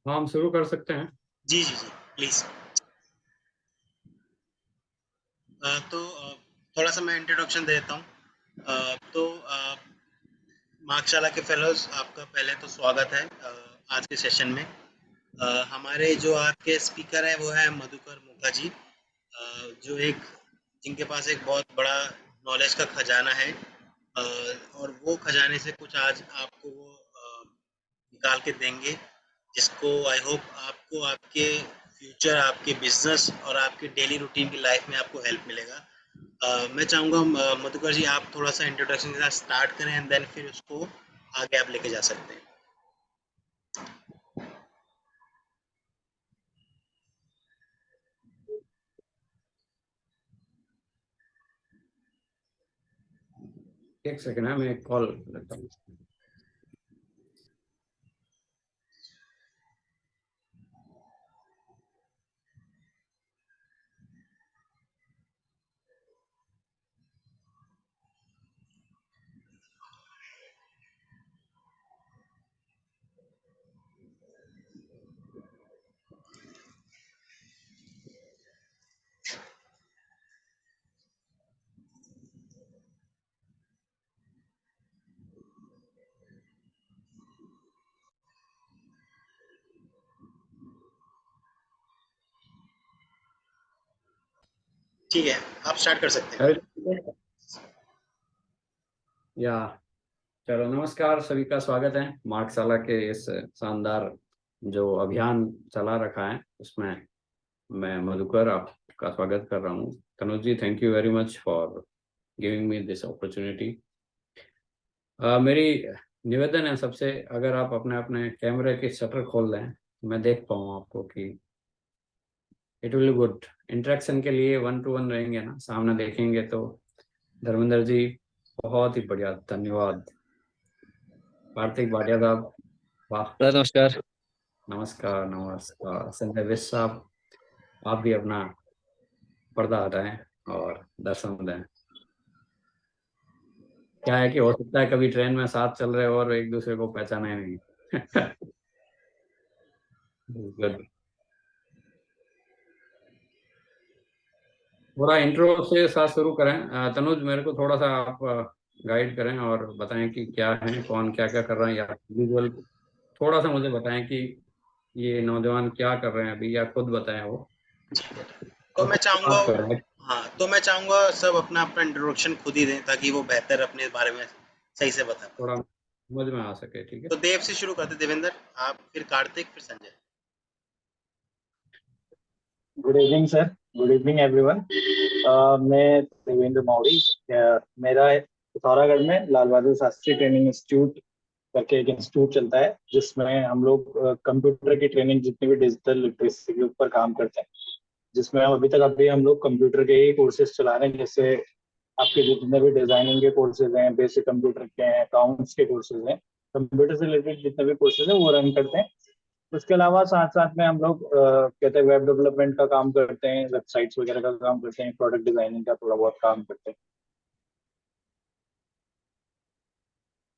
हाँ, हम शुरू कर सकते हैं। जी जी जी, प्लीज। थोड़ा सा मैं इंट्रोडक्शन देता हूँ। मार्कशाला के फेलोज, आपका पहले तो स्वागत है आज के सेशन में। हमारे जो आज के स्पीकर हैं वो है मधुकर मुखर्जी, जो एक जिनके पास एक बहुत बड़ा नॉलेज का खजाना है, और वो खजाने से कुछ आज आपको वो निकाल के देंगे, जिसको आई होप आपको आपके फ्यूचर, आपके बिजनेस और आपके डेली रूटीन की लाइफ में आपको हेल्प मिलेगा। मैं चाहूँगा मधुकर जी, आप थोड़ा सा इंट्रोडक्शन के साथ स्टार्ट करें एंड देन फिर उसको आगे आप लेके जा सकते हैं। एक सेकंड है, मैं एक कॉल लेता हूँ। ठीक है, आप स्टार्ट कर सकते हैं। अरे, या चलो, नमस्कार सभी का स्वागत है मार्कशाला के इस शानदार जो अभियान चला रखा है उसमें। मैं मधुकर आपका स्वागत कर रहा हूँ। Tanuj ji, thank you very much for giving me this opportunity. मेरी निवेदन है सबसे, अगर आप अपने अपने कैमरे की शटर खोल दें तो मैं देख पाऊँ आपको कि इट विल गुड। इंटरेक्शन के लिए 1 to 1 रहेंगे ना, सामने देखेंगे तो। धर्मेंद्र जी, बहुत ही बढ़िया, धन्यवाद। कार्तिक भाटिया साहब, वाह। सर नमस्कार। नमस्कार नमस्कार। संजय विश साहब, आप भी अपना पर्दा हटाएं और दर्शन दें। क्या है कि हो सकता है कभी ट्रेन में साथ चल रहे हो और एक दूसरे को पहचाने नहीं। गुड। थोड़ा इंट्रो से साथ शुरू करें। तनुज, मेरे को थोड़ा सा आप गाइड करें और बताएं कि क्या है, कौन क्या क्या कर रहा है, या विजुअल थोड़ा सा मुझे बताएं कि ये नौजवान क्या कर रहे हैं अभी, या खुद बताएं वो। तो और मैं फिर चाहूँगा, बात करें। हाँ, तो मैं चाहूँगा सब अपना अपना इंट्रोडक्शन खुद ही दें ताकि वो बेहतर अपने बारे में सही से बता पाए। थोड़ा समझ में आ सके, ठीक है। तो देव से शुरू करते, देवेंद्र, आप, फिर कार्तिक, फिर Sanjay. Good evening sir. Good evening everyone. मैं देवेंद्र मौर्य। मेरा पिथौरागढ़ में लाल बहादुर शास्त्री ट्रेनिंग इंस्टीट्यूट करके एक इंस्टीट्यूट चलता है, जिसमें हम लोग कंप्यूटर की ट्रेनिंग, जितनी भी डिजिटल लिटरेसी के ऊपर काम करते हैं, जिसमें हम अभी हम लोग कंप्यूटर के ही कोर्सेज चला रहे हैं। जैसे आपके जितने भी डिजाइनिंग के कोर्सेज हैं, बेसिक कंप्यूटर के हैं, अकाउंट्स के कोर्सेज हैं, कंप्यूटर से रिलेटेड जितने भी कोर्सेज हैं वो रन करते हैं। उसके अलावा साथ साथ में हम लोग कहते हैं वेब डेवलपमेंट का काम करते हैं, वेबसाइट्स वगैरह का काम करते हैं, प्रोडक्ट डिजाइनिंग का थोड़ा बहुत काम करते हैं।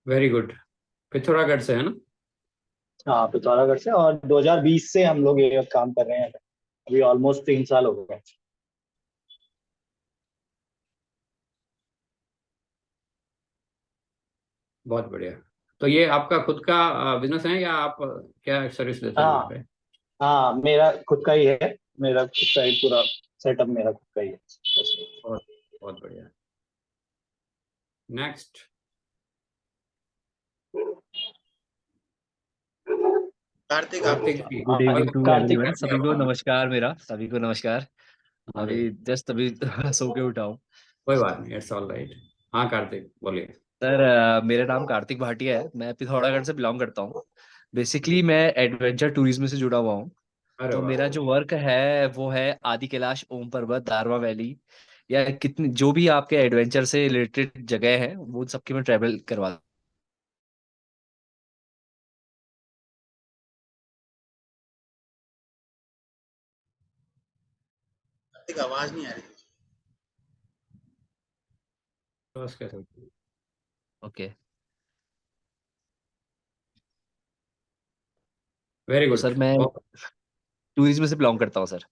Very good. पिथौरागढ़ से है ना? हाँ, पिथौरागढ़ से, और 2020 से हम लोग ये काम कर रहे हैं। अभी ऑलमोस्ट 3 साल हो गए। बहुत बढ़िया। तो ये आपका खुद का बिजनेस है, या आप क्या सर्विस देते हैं वहाँ हाँ पे? हाँ, मेरा खुद का ही है। मेरा खुद का ही पूरा सेटअप मेरा खुद का ही है। बहुत बहुत बढ़िया। नेक्स्ट। कार्तिक, आप कार्तिक पूछो। जी, good evening to Kartik. Everyone, सभी को नमस्कार। मेरा सभी को नमस्कार। हाँ जी, अभी जस्ट अभी सो के उठा हूँ। कोई बात नहीं, इट्स ऑल राइट। हाँ कार्तिक, बोलिए। सर मेरा नाम कार्तिक भाटिया है, मैं पिथौरागढ़ से बिलोंग करता हूँ। बेसिकली मैं एडवेंचर टूरिज्म से जुड़ा हुआ हूँ। अरे तो वाह। मेरा जो वर्क है वो है आदि कैलाश, ओम पर्वत, दारवा वैली, या कितनी जो भी आपके एडवेंचर से रिलेटेड जगह है वो सबकी मैं ट्रैवल करवा। कार्तिक, आवाज नहीं आ रही। बस कैसे? ओके। वेरी तो गुड। सर मैं टूरिज्म से बिलोंग करता हूँ sir.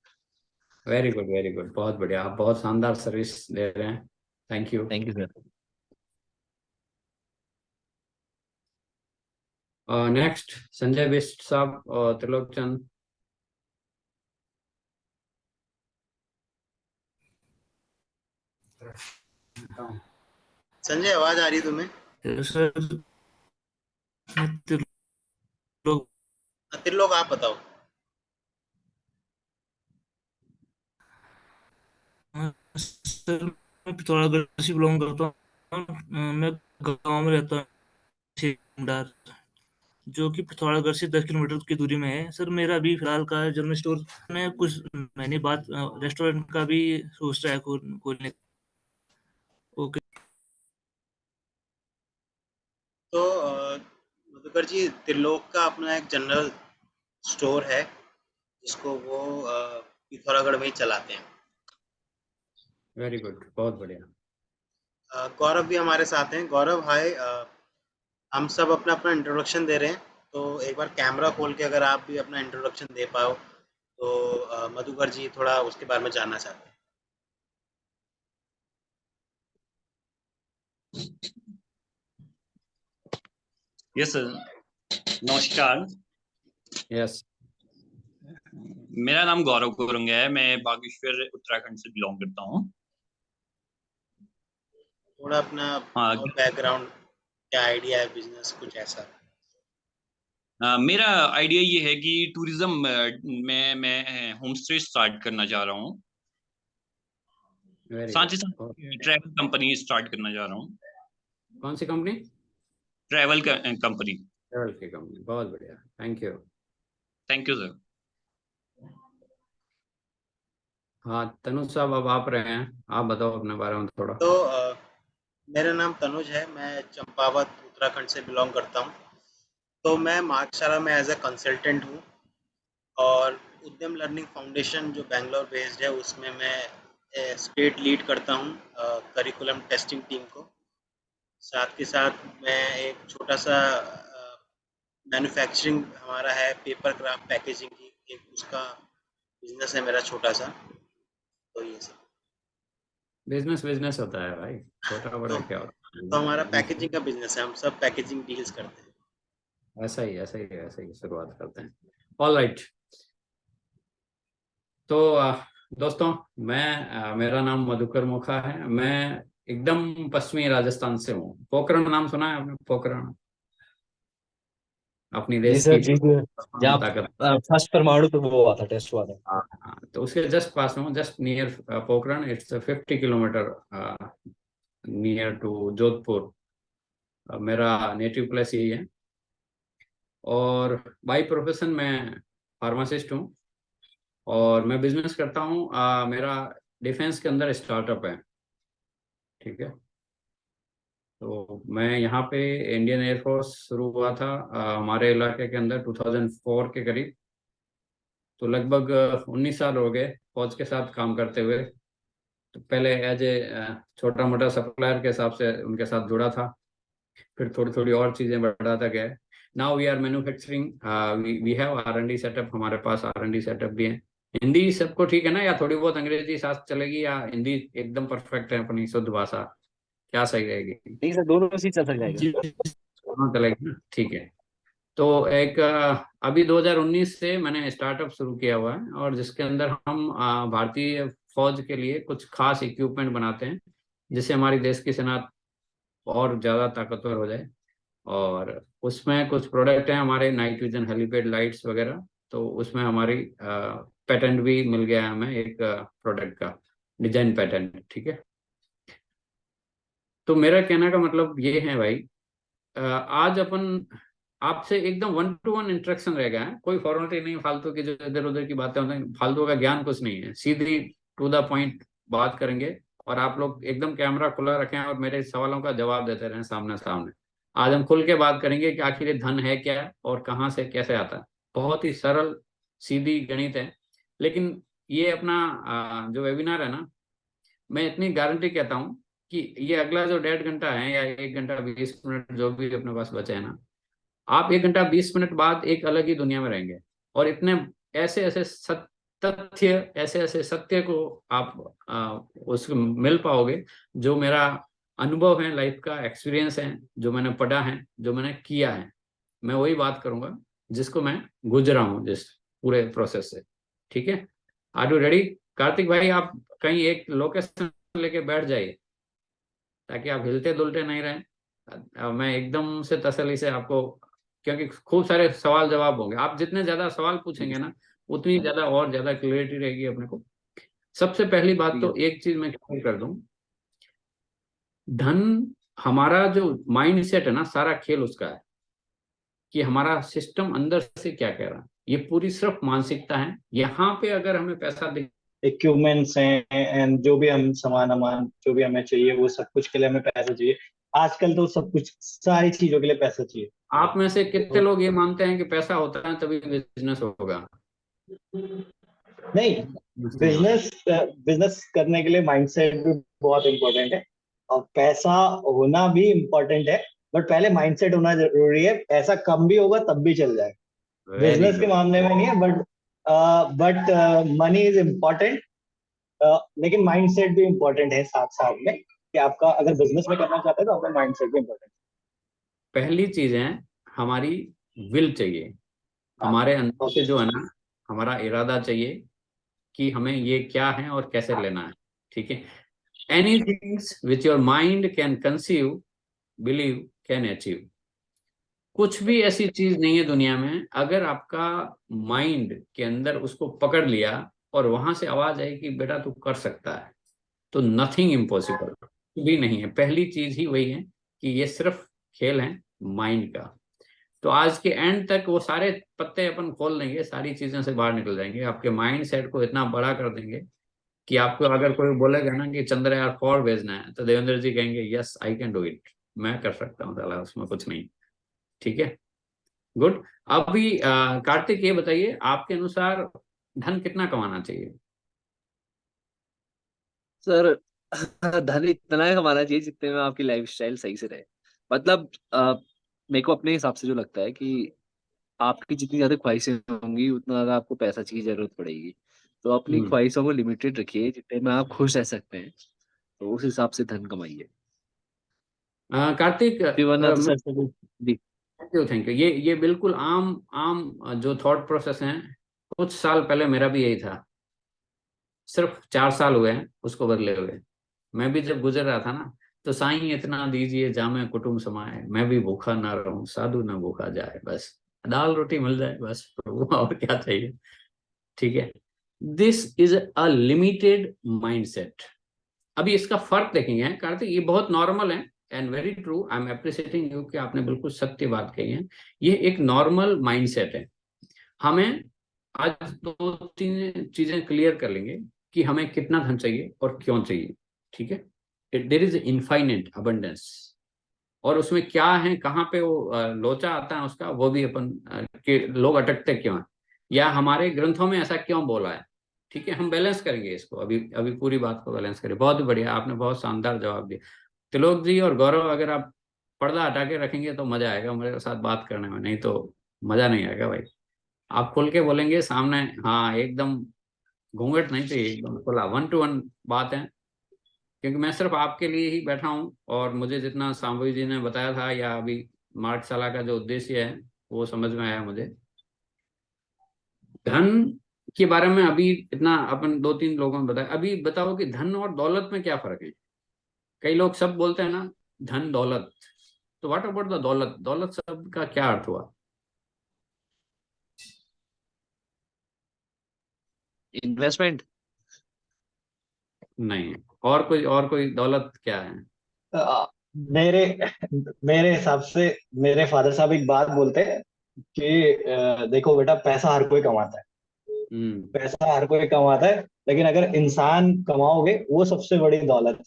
Very good, very good, बहुत बढ़िया, आप बहुत शानदार सर्विस दे रहे हैं। Thank you. Thank you sir. Next Sanjay Bisht साहब और त्रिलोक चंद। संजय, आवाज आ रही है तुम्हें? सर लोग त्रिलोक, आप बताओ। सर मैं पिथौरागढ़ से बिलोंग करता हूँ। मैं गांव में रहता हूँ, सिमडार, जो कि पिथौरागढ़ से 10 किलोमीटर की दूरी में है। सर मेरा अभी फिलहाल का जनरल स्टोर में कुछ महीने बाद रेस्टोरेंट का भी सोच रहा है खोलने। ओके। तो मधुकर जी, त्रिलोक का अपना एक जनरल स्टोर है जिसको वो पिथौरागढ़ में ही चलाते हैं। वेरी गुड, बहुत बढ़िया। गौरव भी हमारे साथ हैं। गौरव, हाय। हम सब अपना अपना इंट्रोडक्शन दे रहे हैं, तो एक बार कैमरा खोल के अगर आप भी अपना इंट्रोडक्शन दे पाओ तो मधुकर जी थोड़ा उसके बारे में जानना चाहते हैं। यस सर, नमस्कार। यस। मेरा नाम गौरव गुरुंग है, मैं बागेश्वर उत्तराखंड से बिलोंग करता हूँ। थोड़ा अपना हाँ, और बैकग्राउंड, क्या आइडिया है बिजनेस, कुछ ऐसा? मेरा आइडिया ये है कि टूरिज्म में मैं होम स्टे स्टार्ट करना चाह रहा हूँ। वेरी साथ ही गुड। साथ ट्रैवल कंपनी स्टार्ट करना चाह रहा हूँ। कौन सी कंपनी? Travel company. ट्रैवल की कंपनी, बहुत बढ़िया, thank you. Thank you sir. हाँ तनु साहब, अब आप रहे हैं, आप बताओ अपने बारे में थोड़ा। तो मेरा नाम तनुज है, मैं चंपावत उत्तराखंड से बिलोंग करता हूँ। तो मैं मार्गशाला में एज ए कंसल्टेंट हूँ, और उद्यम लर्निंग फाउंडेशन जो बैंगलोर बेस्ड है उसमें मैं स्टेट लीड करता हूँ करिकुलम टेस्टिंग टीम को। साथ के साथ मैं एक छोटा सा मैन्युफैक्चरिंग हमारा है, पेपर क्राफ्ट पैकेजिंग की, एक उसका बिजनेस है मेरा छोटा सा। तो ये सब बिजनेस बिजनेस होता है भाई, छोटा तो, बड़ा क्या होता तो हमारा है, बिजनेस। पैकेजिंग का बिजनेस है, हम सब पैकेजिंग डील्स करते हैं। ऐसा ही, ऐसा ही, ऐसा ही शुरुआत करते हैं। All right. तो दोस्तों, मेरा नाम मधुकर मोखा है। मैं एकदम पश्चिमी राजस्थान से हूँ। पोखरण नाम सुना है आपने? पोखरण अपनी जी देश सर, की जी सर। परमाणु जहाँ ताकत। फर्स्ट परमाणु पे वो हुआ था, टेस्ट हुआ था। हाँ हाँ, तो उसके जस्ट पास हूँ, just near Pokhran. It's 50 kilometre near to Jodhpur. मेरा नेटिव प्लेस यही है। और बाई प्रोफेशन मैं फार्मासिस्ट हूँ, और मैं बिजनेस करता हूँ। मेरा डिफेंस के अंदर स्टार्टअप है, ठीक है। तो मैं यहाँ पे इंडियन एयरफोर्स शुरू हुआ था हमारे इलाके के अंदर 2004 के करीब। तो लगभग 19 साल हो गए फौज के साथ काम करते हुए। तो पहले एज ए छोटा मोटा सप्लायर के हिसाब से उनके साथ जुड़ा था, फिर थोड़ी थोड़ी और चीज़ें बढ़ाता गया। Now we are manufacturing, we have R&D setup, हमारे पास R&D सेटअप भी है। हिंदी सबको ठीक है ना, या थोड़ी बहुत अंग्रेजी साथ चलेगी, या हिंदी एकदम परफेक्ट है अपनी शुद्ध भाषा, क्या सही रहेगी? नहीं सर, दोनों चीज चल जाएगा। जी दोनों चलेगी ना, ठीक है। तो एक अभी 2019 से मैंने स्टार्टअप शुरू किया हुआ है, और जिसके अंदर हम भारतीय फौज के लिए कुछ खास इक्विपमेंट बनाते हैं, जिससे हमारी देश की सेना और ज़्यादा ताकतवर हो जाए। और उसमें कुछ प्रोडक्ट हैं हमारे, नाइट विजन हेलीपैड लाइट्स वगैरह। तो उसमें हमारी पेटेंट भी मिल गया है हमें, एक प्रोडक्ट का डिजाइन पेटेंट, ठीक है। तो मेरा कहने का मतलब ये है भाई, आज अपन आपसे एकदम 1-to-1 इंटरेक्शन रहेगा है, कोई फॉर्मेलिटी नहीं, फालतू की जो इधर उधर की बातें होती हैं, फालतू का ज्ञान कुछ नहीं है, सीधी टू द पॉइंट बात करेंगे। और आप लोग एकदम कैमरा खुला रखें और मेरे सवालों का जवाब देते रहें सामने सामने। आज हम खुल के बात करेंगे कि आखिर ये धन है क्या, और कहाँ से कैसे आता है। बहुत ही सरल सीधी गणित है। लेकिन ये अपना जो वेबिनार है ना, मैं इतनी गारंटी कहता हूँ कि ये अगला जो 1.5 घंटा है या 1 घंटा 20 मिनट जो भी अपने पास बचे है ना, आप 1 घंटा 20 मिनट बाद एक अलग ही दुनिया में रहेंगे, और इतने ऐसे ऐसे तथ्य, ऐसे ऐसे सत्य को आप उसको मिल पाओगे, जो मेरा अनुभव है, लाइफ का एक्सपीरियंस है, जो मैंने पढ़ा है, जो मैंने किया है, मैं वही बात करूंगा जिसको मैं गुजरा हूँ जिस पूरे प्रोसेस से। ठीक है, आर यू रेडी? कार्तिक भाई, आप कहीं एक लोकेशन लेके बैठ जाइए ताकि आप हिलते डुलते नहीं रहें। मैं एकदम से तसल्ली से आपको, क्योंकि खूब सारे सवाल जवाब होंगे, आप जितने ज्यादा सवाल पूछेंगे ना, उतनी ज्यादा और ज्यादा क्लियरिटी रहेगी अपने को। सबसे पहली बात ठीक तो है। एक चीज मैं क्लियर कर दूं, धन, हमारा जो माइंड सेट है ना, सारा खेल उसका है कि हमारा सिस्टम अंदर से क्या कह रहा है। ये पूरी सिर्फ मानसिकता है। यहाँ पे अगर हमें पैसा दे, इक्विपमेंट्स हैं एंड जो भी हम सामान अमान जो भी हमें चाहिए वो सब कुछ के लिए हमें पैसा चाहिए। आजकल तो सब कुछ सारी चीजों के लिए पैसा चाहिए। आप में से कितने तो लोग ये मानते हैं कि पैसा होता है तभी बिजनेस होगा? नहीं, बिजनेस बिजनेस करने के लिए माइंडसेट भी बहुत इंपॉर्टेंट है और पैसा होना भी इम्पोर्टेंट है, बट पहले माइंडसेट होना जरूरी है। पैसा कम भी होगा तब भी चल जाएगा, वेरी बिजनेस के गुड। मामले में नहीं है, बट मनी इज इम्पोर्टेंट। लेकिन माइंडसेट भी इम्पोर्टेंट है साथ साथ में, कि आपका अगर बिजनेस में करना चाहते हैं तो आपका माइंडसेट भी इम्पोर्टेंट पहली चीज है, हमारी विल चाहिए, हमारे अंदर से जो है ना, हमारा इरादा चाहिए कि हमें ये क्या है और कैसे लेना है। ठीक है, anythings which your mind can conceive, believe, can achieve. कुछ भी ऐसी चीज नहीं है दुनिया में, अगर आपका माइंड के अंदर उसको पकड़ लिया और वहां से आवाज आई कि बेटा तू कर सकता है, तो नथिंग इम्पॉसिबल भी नहीं है। पहली चीज ही वही है कि ये सिर्फ खेल है माइंड का। तो आज के एंड तक वो सारे पत्ते अपन खोल देंगे, सारी चीजें से बाहर निकल जाएंगे, आपके माइंड सेट को इतना बड़ा कर देंगे कि आपको अगर कोई बोलेगा ना कि चंद्रयान 4 भेजना है, तो देवेंद्र जी कहेंगे yes I can do it, मैं कर सकता हूँ, साला उसमें कुछ नहीं। ठीक है, गुड। अभी कार्तिक, ये बताइए आपके अनुसार धन कितना कमाना चाहिए? सर धन इतना ही कमाना चाहिए जितने में आपकी लाइफस्टाइल सही से रहे। मतलब मेरे को अपने हिसाब से जो लगता है कि आपकी जितनी ज्यादा ख्वाहिशें होंगी उतना ज्यादा आपको पैसा की जरूरत पड़ेगी। तो अपनी हम्म। ख्वाहिशों को लिमिटेड रखिए, जितने में आप खुश रह सकते हैं, तो उस हिसाब से धन कमाइए। कार्तिक, फिर वरना तो सर सभी जी। Thank you, thank you. ये बिल्कुल आम आम जो थॉट प्रोसेस है, कुछ साल पहले मेरा भी यही था। सिर्फ 4 साल हुए हैं उसको बदले हुए। मैं भी जब गुजर रहा था ना, तो साईं इतना दीजिए जामे कुटुंब समाए, मैं भी भूखा ना रहूं साधु ना भूखा जाए, बस दाल रोटी मिल जाए बस प्रभु, और क्या चाहिए। ठीक है, this is a limited mindset. अभी इसका फर्क देखेंगे कार्तिक, ये बहुत नॉर्मल है and very true, I am appreciating you कि आपने बिल्कुल सत्य बात कही है। ये एक नॉर्मल माइंडसेट है। हमें आज दो तीन चीजें क्लियर कर लेंगे कि हमें कितना धन चाहिए और क्यों चाहिए। ठीक है, देर इज इनफाइनेट अबंडेंस, और उसमें क्या है, कहाँ पे वो लोचा आता है उसका, वो भी अपन के लोग अटकते क्यों हैं, या हमारे ग्रंथों में ऐसा क्यों बोला है। ठीक है, हम बैलेंस करेंगे इसको, अभी अभी पूरी बात को बैलेंस करें। बहुत बढ़िया, आपने बहुत शानदार जवाब दिया। त्रिलोक जी और गौरव, अगर आप पर्दा हटा के रखेंगे तो मजा आएगा मेरे साथ बात करने में, नहीं तो मजा नहीं आएगा भाई। आप खुल के बोलेंगे सामने, हाँ एकदम, घूंघट नहीं चाहिए, एकदम खुला 1 to 1 बात है। क्योंकि मैं सिर्फ आपके लिए ही बैठा हूँ, और मुझे जितना सांबवी जी ने बताया था, या अभी मार्गशाला का जो उद्देश्य है, वो समझ में आया मुझे। धन के बारे में अभी इतना अपन दो तीन लोगों ने बताया, अभी बताओ कि धन और दौलत में क्या फर्क है। कई लोग सब बोलते हैं ना, धन दौलत, तो व्हाट अबाउट द दौलत? दौलत शब्द का क्या अर्थ हुआ? इन्वेस्टमेंट। नहीं, और कोई दौलत क्या है? है। मेरे मेरे हिसाब से मेरे फादर साहब एक बात बोलते हैं कि देखो बेटा, पैसा हर कोई कमाता है, हम्म। पैसा हर कोई कमाता है, लेकिन अगर इंसान कमाओगे वो सबसे बड़ी दौलत है।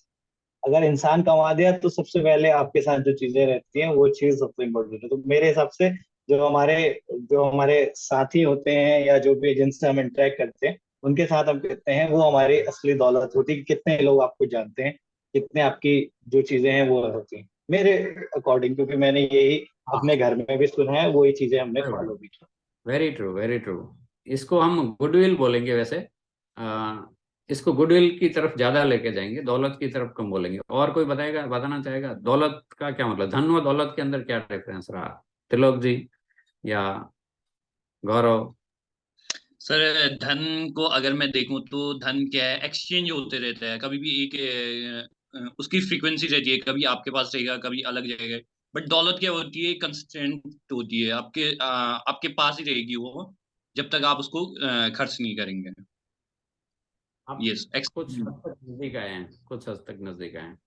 अगर इंसान कमा दिया तो सबसे पहले आपके साथ जो चीजें रहती हैं वो चीज सबसे इम्पोर्टेंट है। तो मेरे हिसाब से जो हमारे साथी होते हैं या जो भी जिनसे हम इंटरेक्ट करते हैं उनके साथ हम कहते हैं, वो हमारी असली दौलत होती है कि कितने लोग आपको जानते हैं, कितने आपकी जो चीजें हैं वो होती हैं। मेरे अकॉर्डिंग, क्योंकि मैंने यही हाँ, अपने घर में भी सुना है, वही चीजें हमने फॉलो भी की। Very true, very true. इसको हम गुडविल बोलेंगे वैसे। आ, इसको गुडविल की तरफ ज्यादा लेके जाएंगे, दौलत की तरफ कम बोलेंगे। और कोई बताएगा, बताना चाहेगा दौलत का क्या मतलब, धन व दौलत के अंदर क्या डिफरेंस रहा? त्रिलोक जी या गौरव? सर धन को अगर मैं देखूं तो धन क्या है, एक्सचेंज होते रहता है, कभी भी एक उसकी फ्रीक्वेंसी रहती है, कभी आपके पास रहेगा कभी अलग जाएगा। बट दौलत क्या होती है, कंस्टेंट होती है, आपके पास ही रहेगी वो जब तक आप उसको खर्च नहीं करेंगे। आप यस कुछ हद तक नजदीक आए हैं, कुछ हद तक नजदीक आए हैं।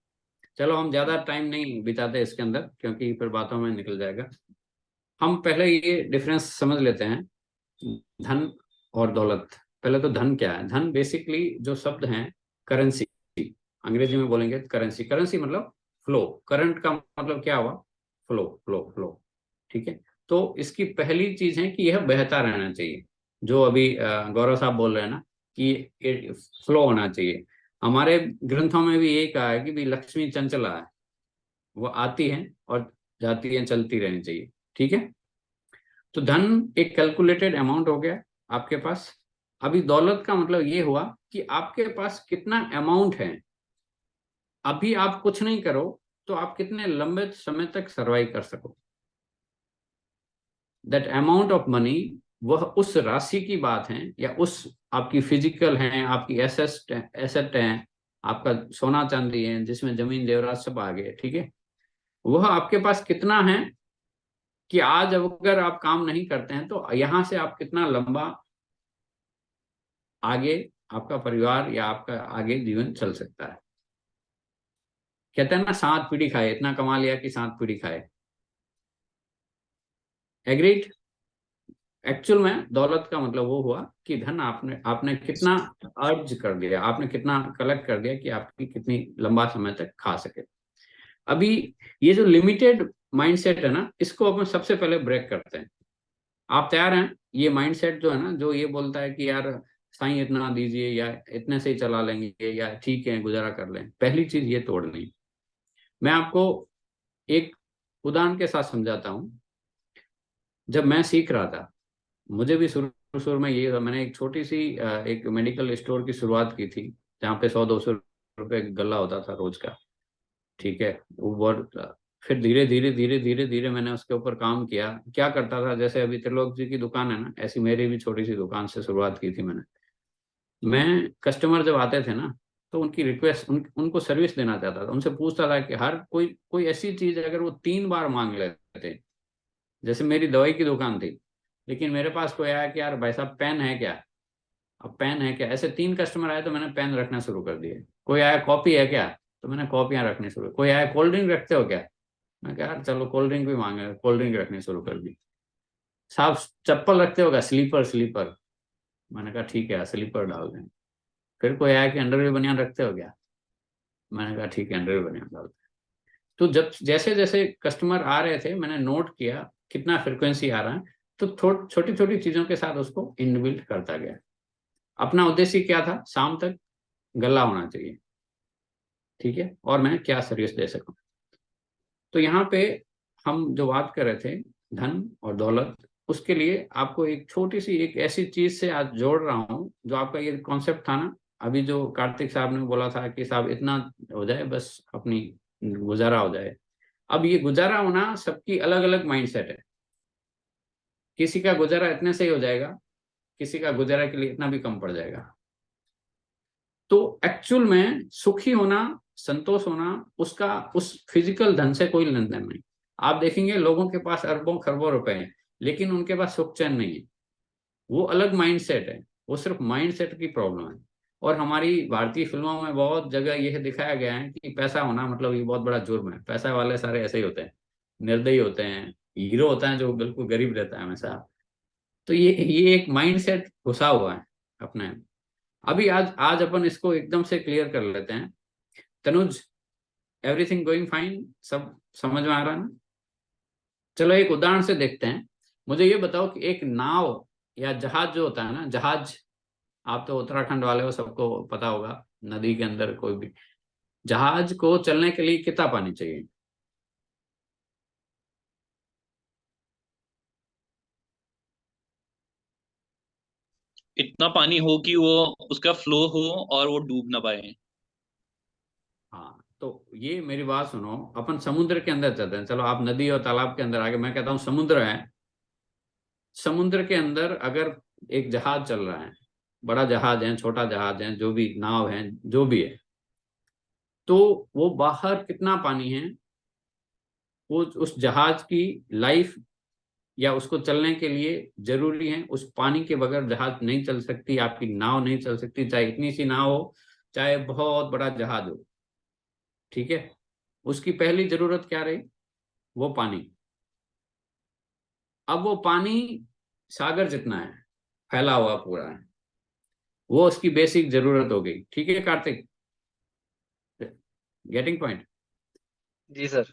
चलो हम ज्यादा टाइम नहीं बिताते इसके अंदर, क्योंकि फिर बातों में निकल जाएगा। हम पहले ये डिफरेंस समझ लेते हैं, धन और दौलत। पहले तो धन क्या है? धन बेसिकली जो शब्द हैं, करेंसी, अंग्रेजी में बोलेंगे करेंसी। करेंसी मतलब फ्लो, करंट का मतलब क्या हुआ? Flow, flow, flow. ठीक है। तो इसकी पहली चीज है कि यह बहता रहना चाहिए। जो अभी गौरव साहब बोल रहे हैं ना कि फ्लो होना चाहिए। हमारे ग्रंथों में भी यही कहा है कि भाई लक्ष्मी चंचला है, वो आती है और जाती है, चलती रहनी चाहिए। ठीक है। तो धन एक कैलकुलेटेड अमाउंट हो गया आपके पास। अभी दौलत का मतलब ये हुआ कि आपके पास कितना अमाउंट है। अभी आप कुछ नहीं करो तो आप कितने लंबे समय तक सर्वाइव कर सको। दैट अमाउंट ऑफ मनी, वह उस राशि की बात है, या उस आपकी फिजिकल है, आपकी एसेट एसेट है, आपका सोना चांदी है जिसमें जमीन जेवरात सब आ गए। ठीक है। वह आपके पास कितना है कि आज अगर आप काम नहीं करते हैं तो यहां से आप कितना लंबा आगे आपका परिवार या आपका आगे जीवन चल सकता है। कहते हैं ना, 7 पीढ़ी खाए, इतना कमा लिया कि 7 पीढ़ी खाए। एग्रीड? एक्चुअल में दौलत का मतलब वो हुआ कि धन आपने आपने कितना अर्ज कर दिया, आपने कितना कलेक्ट कर दिया कि आपकी कितनी लंबा समय तक खा सके। अभी ये जो लिमिटेड माइंडसेट है ना, इसको अपन सबसे पहले ब्रेक करते हैं। आप तैयार हैं? ये माइंडसेट जो है ना, जो ये बोलता है कि यार साईं इतना दीजिए, या इतने से ही चला लेंगे, या ठीक है गुजारा कर लें, पहली चीज ये तोड़नी। मैं आपको एक उदाहरण के साथ समझाता हूँ। जब मैं सीख रहा था, मुझे भी शुरू शुरू में ये था, मैंने एक छोटी सी एक मेडिकल स्टोर की शुरुआत की थी, जहाँ पे 100-200 रुपए गल्ला होता था रोज का। ठीक है। वो बहुत, फिर धीरे धीरे धीरे धीरे धीरे मैंने उसके ऊपर काम किया। क्या करता था, जैसे अभी त्रिलोक जी की दुकान है ना, ऐसी मेरी भी छोटी सी दुकान से शुरुआत की थी मैंने। मैं कस्टमर जब आते थे ना, तो उनकी रिक्वेस्ट, उनको सर्विस देना चाहता था। उनसे पूछता था कि हर कोई कोई ऐसी चीज अगर वो 3 बार मांग लेते थे। जैसे मेरी दवाई की दुकान थी, लेकिन मेरे पास कोई आया कि यार भाई साहब पेन है क्या? अब पेन है क्या, ऐसे 3 कस्टमर आए तो मैंने पेन रखना शुरू कर दिए। कोई आया कॉपी है क्या, तो मैंने कॉपियां रखनी शुरू। कोई आया कोल्ड ड्रिंक रखते हो क्या, मैं कहा यार चलो कोल्ड ड्रिंक भी मांगे, कोल्ड ड्रिंक रखनी शुरू कर दी। साहब चप्पल रखते हो क्या, स्लीपर स्लीपर, मैंने कहा ठीक है स्लीपर डाल दें। फिर कोई आया कि अंडरवेयर बनियान रखते हो क्या, मैंने कहा ठीक है अंडरवेयर बनियान डाल दें। तो जब जैसे जैसे कस्टमर आ रहे थे, मैंने नोट किया कितना फ्रिक्वेंसी आ रहा है, तो छोटी छोटी चीजों के साथ उसको इनबिल्ट करता गया। अपना उद्देश्य क्या था, शाम तक गला होना चाहिए। ठीक है। और मैं क्या सर्विस दे सकूं। तो यहाँ पे हम जो बात कर रहे थे, धन और दौलत, उसके लिए आपको एक छोटी सी एक ऐसी चीज से आज जोड़ रहा हूँ, जो आपका ये कॉन्सेप्ट था ना, अभी जो कार्तिक साहब ने बोला था कि साहब इतना हो जाए बस, अपनी गुजारा हो जाए। अब ये गुजारा होना सबकी अलग अलग माइंडसेट है। किसी का गुजारा इतने से ही हो जाएगा, किसी का गुजारा के लिए इतना भी कम पड़ जाएगा। तो एक्चुअल में सुखी होना, संतोष होना, उसका उस फिजिकल धन से कोई लेन देन नहीं। आप देखेंगे लोगों के पास अरबों खरबों रुपए हैं, लेकिन उनके पास सुख चैन नहीं है। वो अलग माइंडसेट है, वो सिर्फ माइंडसेट की प्रॉब्लम है। और हमारी भारतीय फिल्मों में बहुत जगह यह दिखाया गया है कि पैसा होना मतलब ये बहुत बड़ा जुर्म है, पैसा वाले सारे ऐसे ही होते हैं, निर्दयी होते हैं। हीरो होता है जो बिल्कुल गरीब रहता है हमेशा। तो ये एक माइंडसेट घुसा हुआ है अपने। अभी आज आज अपन इसको एकदम से क्लियर कर लेते हैं। तनुज, एवरीथिंग गोइंग फाइन, सब समझ में आ रहा है ना? चलो एक उदाहरण से देखते हैं। मुझे ये बताओ कि एक नाव या जहाज जो होता है ना, जहाज, आप तो उत्तराखंड वाले हो, सबको पता होगा, नदी के अंदर कोई भी जहाज को चलने के लिए कितना पानी चाहिए? इतना पानी हो कि वो उसका फ्लो हो और वो डूब ना पाए। हाँ, तो ये मेरी बात सुनो, अपन समुद्र के अंदर चलते हैं। चलो आप नदी और तालाब के अंदर आगे, मैं कहता हूँ समुद्र है। समुद्र के अंदर अगर एक जहाज चल रहा है, बड़ा जहाज है, छोटा जहाज है, जो भी नाव है, जो भी है, तो वो बाहर कितना पानी है, वो उस जहाज की लाइफ या उसको चलने के लिए जरूरी है। उस पानी के बगैर जहाज नहीं चल सकती, आपकी नाव नहीं चल सकती, चाहे इतनी सी नाव हो, चाहे बहुत बड़ा जहाज हो। ठीक है, उसकी पहली जरूरत क्या रही? वो पानी। अब वो पानी सागर जितना है, फैला हुआ पूरा है, वो उसकी बेसिक जरूरत हो गई। ठीक है कार्तिक, गेटिंग पॉइंट? जी सर।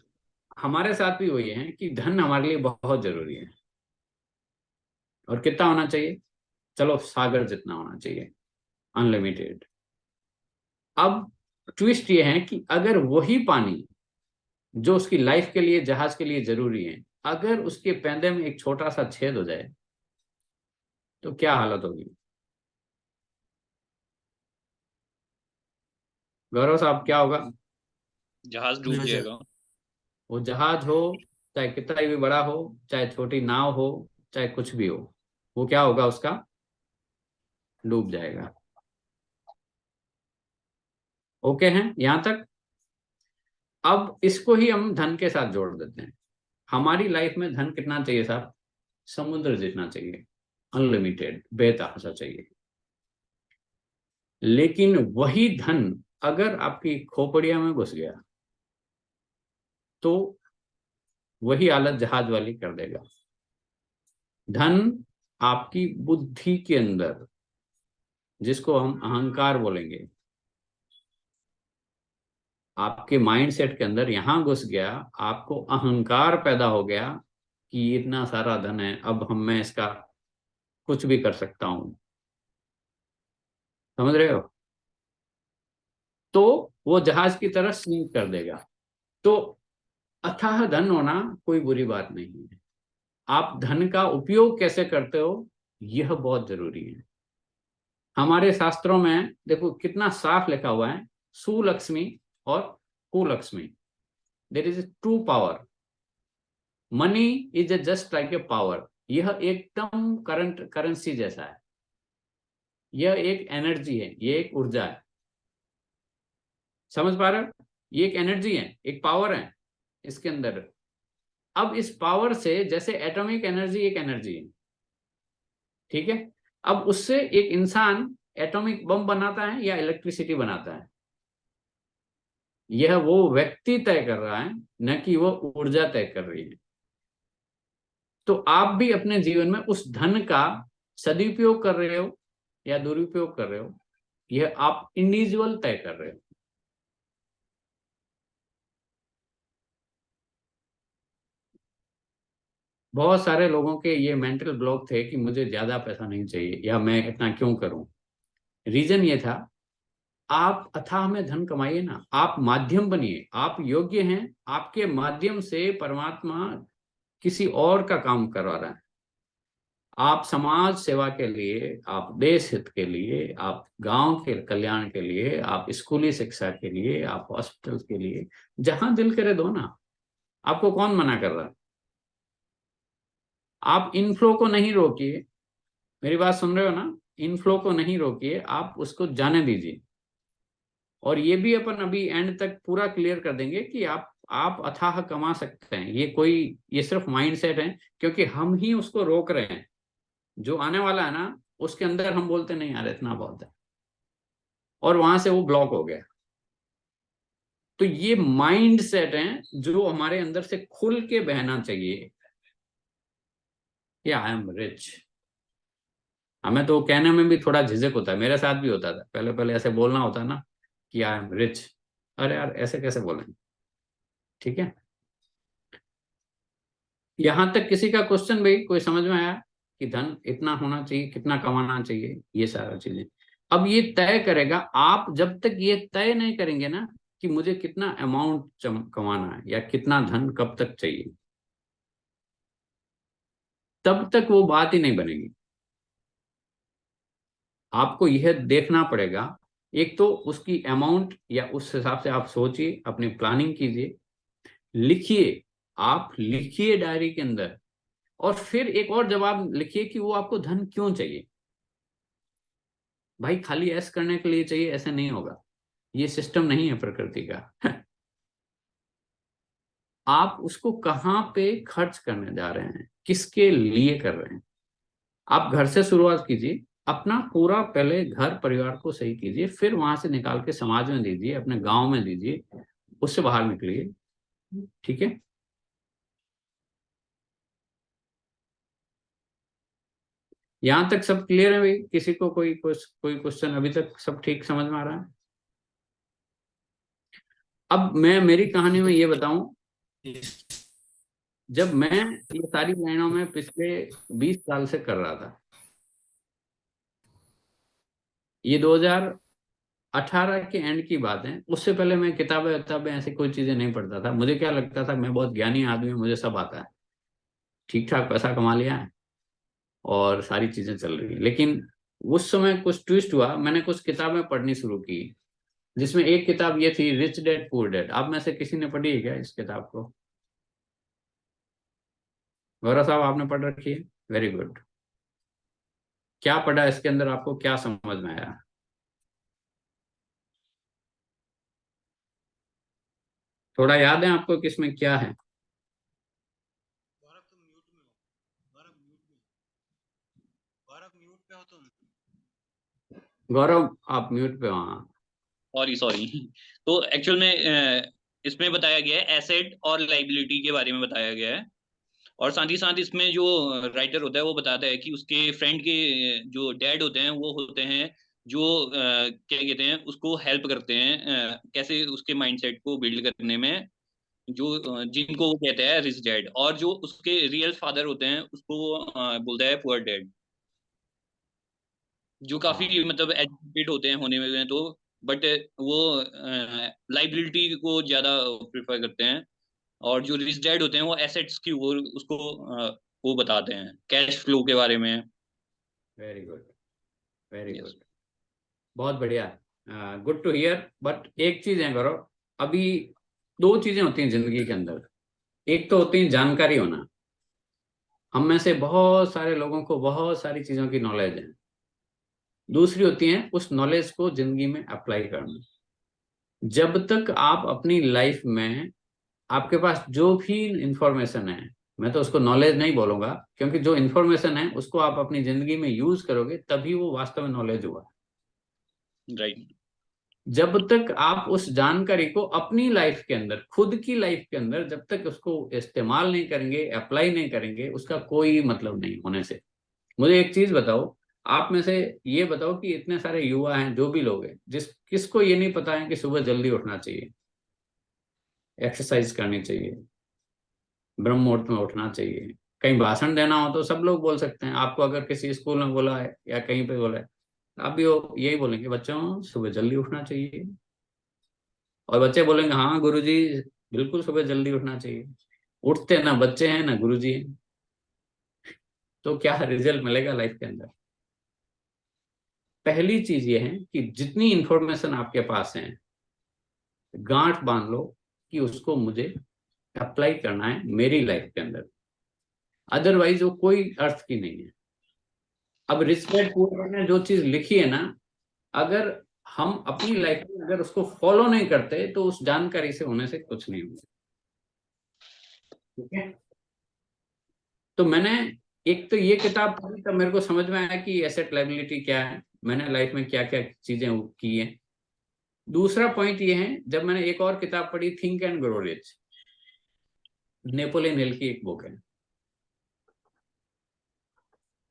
हमारे साथ भी वही है कि धन हमारे लिए बहुत जरूरी है। और कितना होना चाहिए? चलो सागर जितना होना चाहिए, अनलिमिटेड। अब ट्विस्ट ये है कि अगर वही पानी जो उसकी लाइफ के लिए, जहाज के लिए जरूरी है, अगर उसके पैंदे में एक छोटा सा छेद हो जाए तो क्या हालत होगी? गौरव साहब, क्या होगा? जहाज डूब बुझ जाएगा। जाएगा। वो जहाज हो, चाहे कितना भी बड़ा हो, चाहे छोटी नाव हो, चाहे कुछ भी हो, वो क्या होगा? उसका डूब जाएगा। ओके हैं यहां तक? अब इसको ही हम धन के साथ जोड़ देते हैं। हमारी लाइफ में धन कितना चाहिए साहब? समुद्र जितना चाहिए, अनलिमिटेड, बेतहाशा चाहिए। लेकिन वही धन अगर आपकी खोपड़िया में घुस गया तो वही हालत जहाज वाली कर देगा। धन आपकी बुद्धि के अंदर, जिसको हम अहंकार बोलेंगे, आपके माइंडसेट के अंदर यहां घुस गया, आपको अहंकार पैदा हो गया कि इतना सारा धन है, अब हम मैं इसका कुछ भी कर सकता हूं। समझ रहे हो? तो वो जहाज की तरह सिंक कर देगा। तो अथाह धन होना कोई बुरी बात नहीं है। आप धन का उपयोग कैसे करते हो, यह बहुत जरूरी है। हमारे शास्त्रों में देखो कितना साफ लिखा हुआ है, सुलक्ष्मी और कुलक्ष्मी। There is true power. Money is just like a power. यह एकदम करंट करेंसी जैसा है। यह एक एनर्जी है, यह एक ऊर्जा है। समझ पा रहे हो? ये एक एनर्जी है, एक पावर है इसके अंदर। अब इस पावर से, जैसे एटॉमिक एनर्जी एक एनर्जी है, ठीक है, अब उससे एक इंसान एटॉमिक बम बनाता है या इलेक्ट्रिसिटी बनाता है, यह वो व्यक्ति तय कर रहा है, न कि वो ऊर्जा तय कर रही है। तो आप भी अपने जीवन में उस धन का सदुपयोग कर रहे हो या दुरुपयोग कर रहे हो, यह आप इंडिविजुअल तय कर रहे हो। बहुत सारे लोगों के ये मेंटल ब्लॉक थे कि मुझे ज्यादा पैसा नहीं चाहिए या मैं इतना क्यों करूं। रीजन ये था, आप अथाह में धन कमाइए ना, आप माध्यम बनिए, आप योग्य हैं, आपके माध्यम से परमात्मा किसी और का काम करवा रहा है। आप समाज सेवा के लिए, आप देश हित के लिए, आप गांव के कल्याण के लिए, आप स्कूली शिक्षा के लिए, आप हॉस्पिटल के लिए, जहां दिल करे दो ना। आपको कौन मना कर रहा है? आप इनफ्लो को नहीं रोकिए। मेरी बात सुन रहे हो ना? इनफ्लो को नहीं रोकिए, आप उसको जाने दीजिए। और ये भी अपन अभी एंड तक पूरा क्लियर कर देंगे कि आप अथाह कमा सकते हैं। ये सिर्फ माइंडसेट है, क्योंकि हम ही उसको रोक रहे हैं। जो आने वाला है ना, उसके अंदर हम बोलते नहीं यार इतना बहुत है, और वहां से वो ब्लॉक हो गया। तो ये माइंड सेट है जो हमारे अंदर से खुल के बहना चाहिए कि आई एम रिच। हमें तो कहने में भी थोड़ा झिझक होता है, मेरे साथ भी होता था पहले पहले, ऐसे बोलना होता है ना कि आई एम रिच। अरे यार ऐसे कैसे बोलेंगे? ठीक है, यहां तक किसी का क्वेश्चन भाई कोई समझ में आया कि धन इतना होना चाहिए, कितना कमाना चाहिए, ये सारा चीजें। अब ये तय करेगा, आप जब तक ये तय नहीं करेंगे ना कि मुझे कितना अमाउंट कमाना है या कितना धन कब तक चाहिए, तब तक वो बात ही नहीं बनेगी। आपको यह देखना पड़ेगा, एक तो उसकी अमाउंट या उस हिसाब से आप सोचिए, अपनी प्लानिंग कीजिए, लिखिए, आप लिखिए डायरी के अंदर, और फिर एक और जवाब लिखिए कि वो आपको धन क्यों चाहिए। भाई खाली ऐश करने के लिए चाहिए ऐसे नहीं होगा, ये सिस्टम नहीं है प्रकृति का। आप उसको कहाँ पे खर्च करने जा रहे हैं, किसके लिए कर रहे हैं। आप घर से शुरुआत कीजिए, अपना पूरा पहले घर परिवार को सही कीजिए, फिर वहां से निकाल के समाज में दीजिए, अपने गांव में दीजिए, उससे बाहर निकलिए। ठीक है। यहां तक सब क्लियर है भाई? किसी को कोई क्वेश्चन अभी तक सब ठीक समझ में आ रहा है? अब मैं मेरी कहानी में ये बताऊं, जब मैं ये सारी लाइनों में पिछले 20 साल से कर रहा था, ये 2018 के एंड की बात है, उससे पहले मैं किताबें ऐसी कोई चीजें नहीं पढ़ता था। मुझे क्या लगता था, मैं बहुत ज्ञानी आदमी हूं, मुझे सब आता है, ठीक ठाक पैसा कमा लिया है और सारी चीजें चल रही है। लेकिन उस समय कुछ ट्विस्ट हुआ, मैंने कुछ किताबें पढ़नी शुरू की, जिसमें एक किताब ये थी, रिच डैड पुअर डैड। आप में से किसी ने पढ़ी है क्या इस किताब को? गौरव साहब आपने पढ़ रखी है? Very good. क्या पढ़ा इसके अंदर, आपको क्या समझ में आया? थोड़ा याद है आपको किसमें क्या है? गौरव तुम म्यूट में हो, गौरव म्यूट में, गौरव म्यूट पे हो तुम। गौरव आप म्यूट पे हो। हाँ। Sorry sorry. तो एक्चुअल में इसमें बताया गया है एसेट और लाइबिलिटी के बारे में बताया गया है। और साथ ही साथ इसमें जो राइटर होता है वो बताता है कि उसके फ्रेंड के जो डैड होते हैं वो होते हैं जो क्या कहते हैं उसको हेल्प करते हैं कैसे उसके माइंडसेट को बिल्ड करने में, जो जिनको वो कहते हैं रिच डैड, और जो उसके रियल फादर होते हैं उसको वो बोलता है पुअर डैड, जो हाँ। काफी मतलब एजुकेटेड होते हैं होने में तो, बट वो लाइबिलिटी को ज्यादा प्रेफर करते हैं। और जो रिच डैड होते हैं वो एसेट्स की वो उसको वो बताते हैं कैश फ्लो के बारे में। Very good, very yes. Good, बहुत बढ़िया, गुड टू हियर। बट एक चीज है गौरव, अभी दो चीजें होती हैं जिंदगी के अंदर। एक तो होती है जानकारी होना, हम में से बहुत सारे लोगों को बहुत सारी चीजों की नॉलेज है। दूसरी होती है उस नॉलेज को जिंदगी में अप्लाई करना। जब तक आप अपनी लाइफ में, आपके पास जो भी इंफॉर्मेशन है, मैं तो उसको नॉलेज नहीं बोलूंगा, क्योंकि जो इंफॉर्मेशन है उसको आप अपनी जिंदगी में यूज करोगे तभी वो वास्तव में नॉलेज हुआ। राइट। जब तक आप उस जानकारी को अपनी लाइफ के अंदर, खुद की लाइफ के अंदर, जब तक उसको इस्तेमाल नहीं करेंगे, अप्लाई नहीं करेंगे, उसका कोई मतलब नहीं होने से। मुझे एक चीज बताओ, आप में से ये बताओ कि इतने सारे युवा हैं, जो भी लोग हैं, किसको ये नहीं पता है कि सुबह जल्दी उठना चाहिए, एक्सरसाइज करनी चाहिए, ब्रह्म मुहूर्त में उठना चाहिए। कहीं भाषण देना हो तो सब लोग बोल सकते हैं, आपको अगर किसी स्कूल में बोला है या कहीं पे बोला है, आप भी यही बोलेंगे, बच्चों सुबह जल्दी उठना चाहिए। और बच्चे बोलेंगे हाँ गुरुजी, बिल्कुल सुबह जल्दी उठना चाहिए। उठते ना बच्चे हैं ना गुरुजी हैं, तो क्या रिजल्ट मिलेगा लाइफ के अंदर? पहली चीज ये है कि जितनी इंफॉर्मेशन आपके पास है, गांठ बांध लो कि उसको मुझे अप्लाई करना है मेरी लाइफ के अंदर, अदरवाइज वो कोई अर्थ की नहीं है। अब रिस्पेक्ट पूर्वक ने जो चीज लिखी है ना, अगर हम अपनी लाइफ में अगर उसको फॉलो नहीं करते तो उस जानकारी से होने से कुछ नहीं होगा। ठीक है। तो मैंने एक तो ये किताब पढ़ी तब मेरे को समझ में आया कि एसेट लाइबिलिटी क्या है, मैंने लाइफ में क्या क्या चीजें की हैं। दूसरा पॉइंट ये है, जब मैंने एक और किताब पढ़ी, think and grow rich, Napoleon Hill की एक बुक है,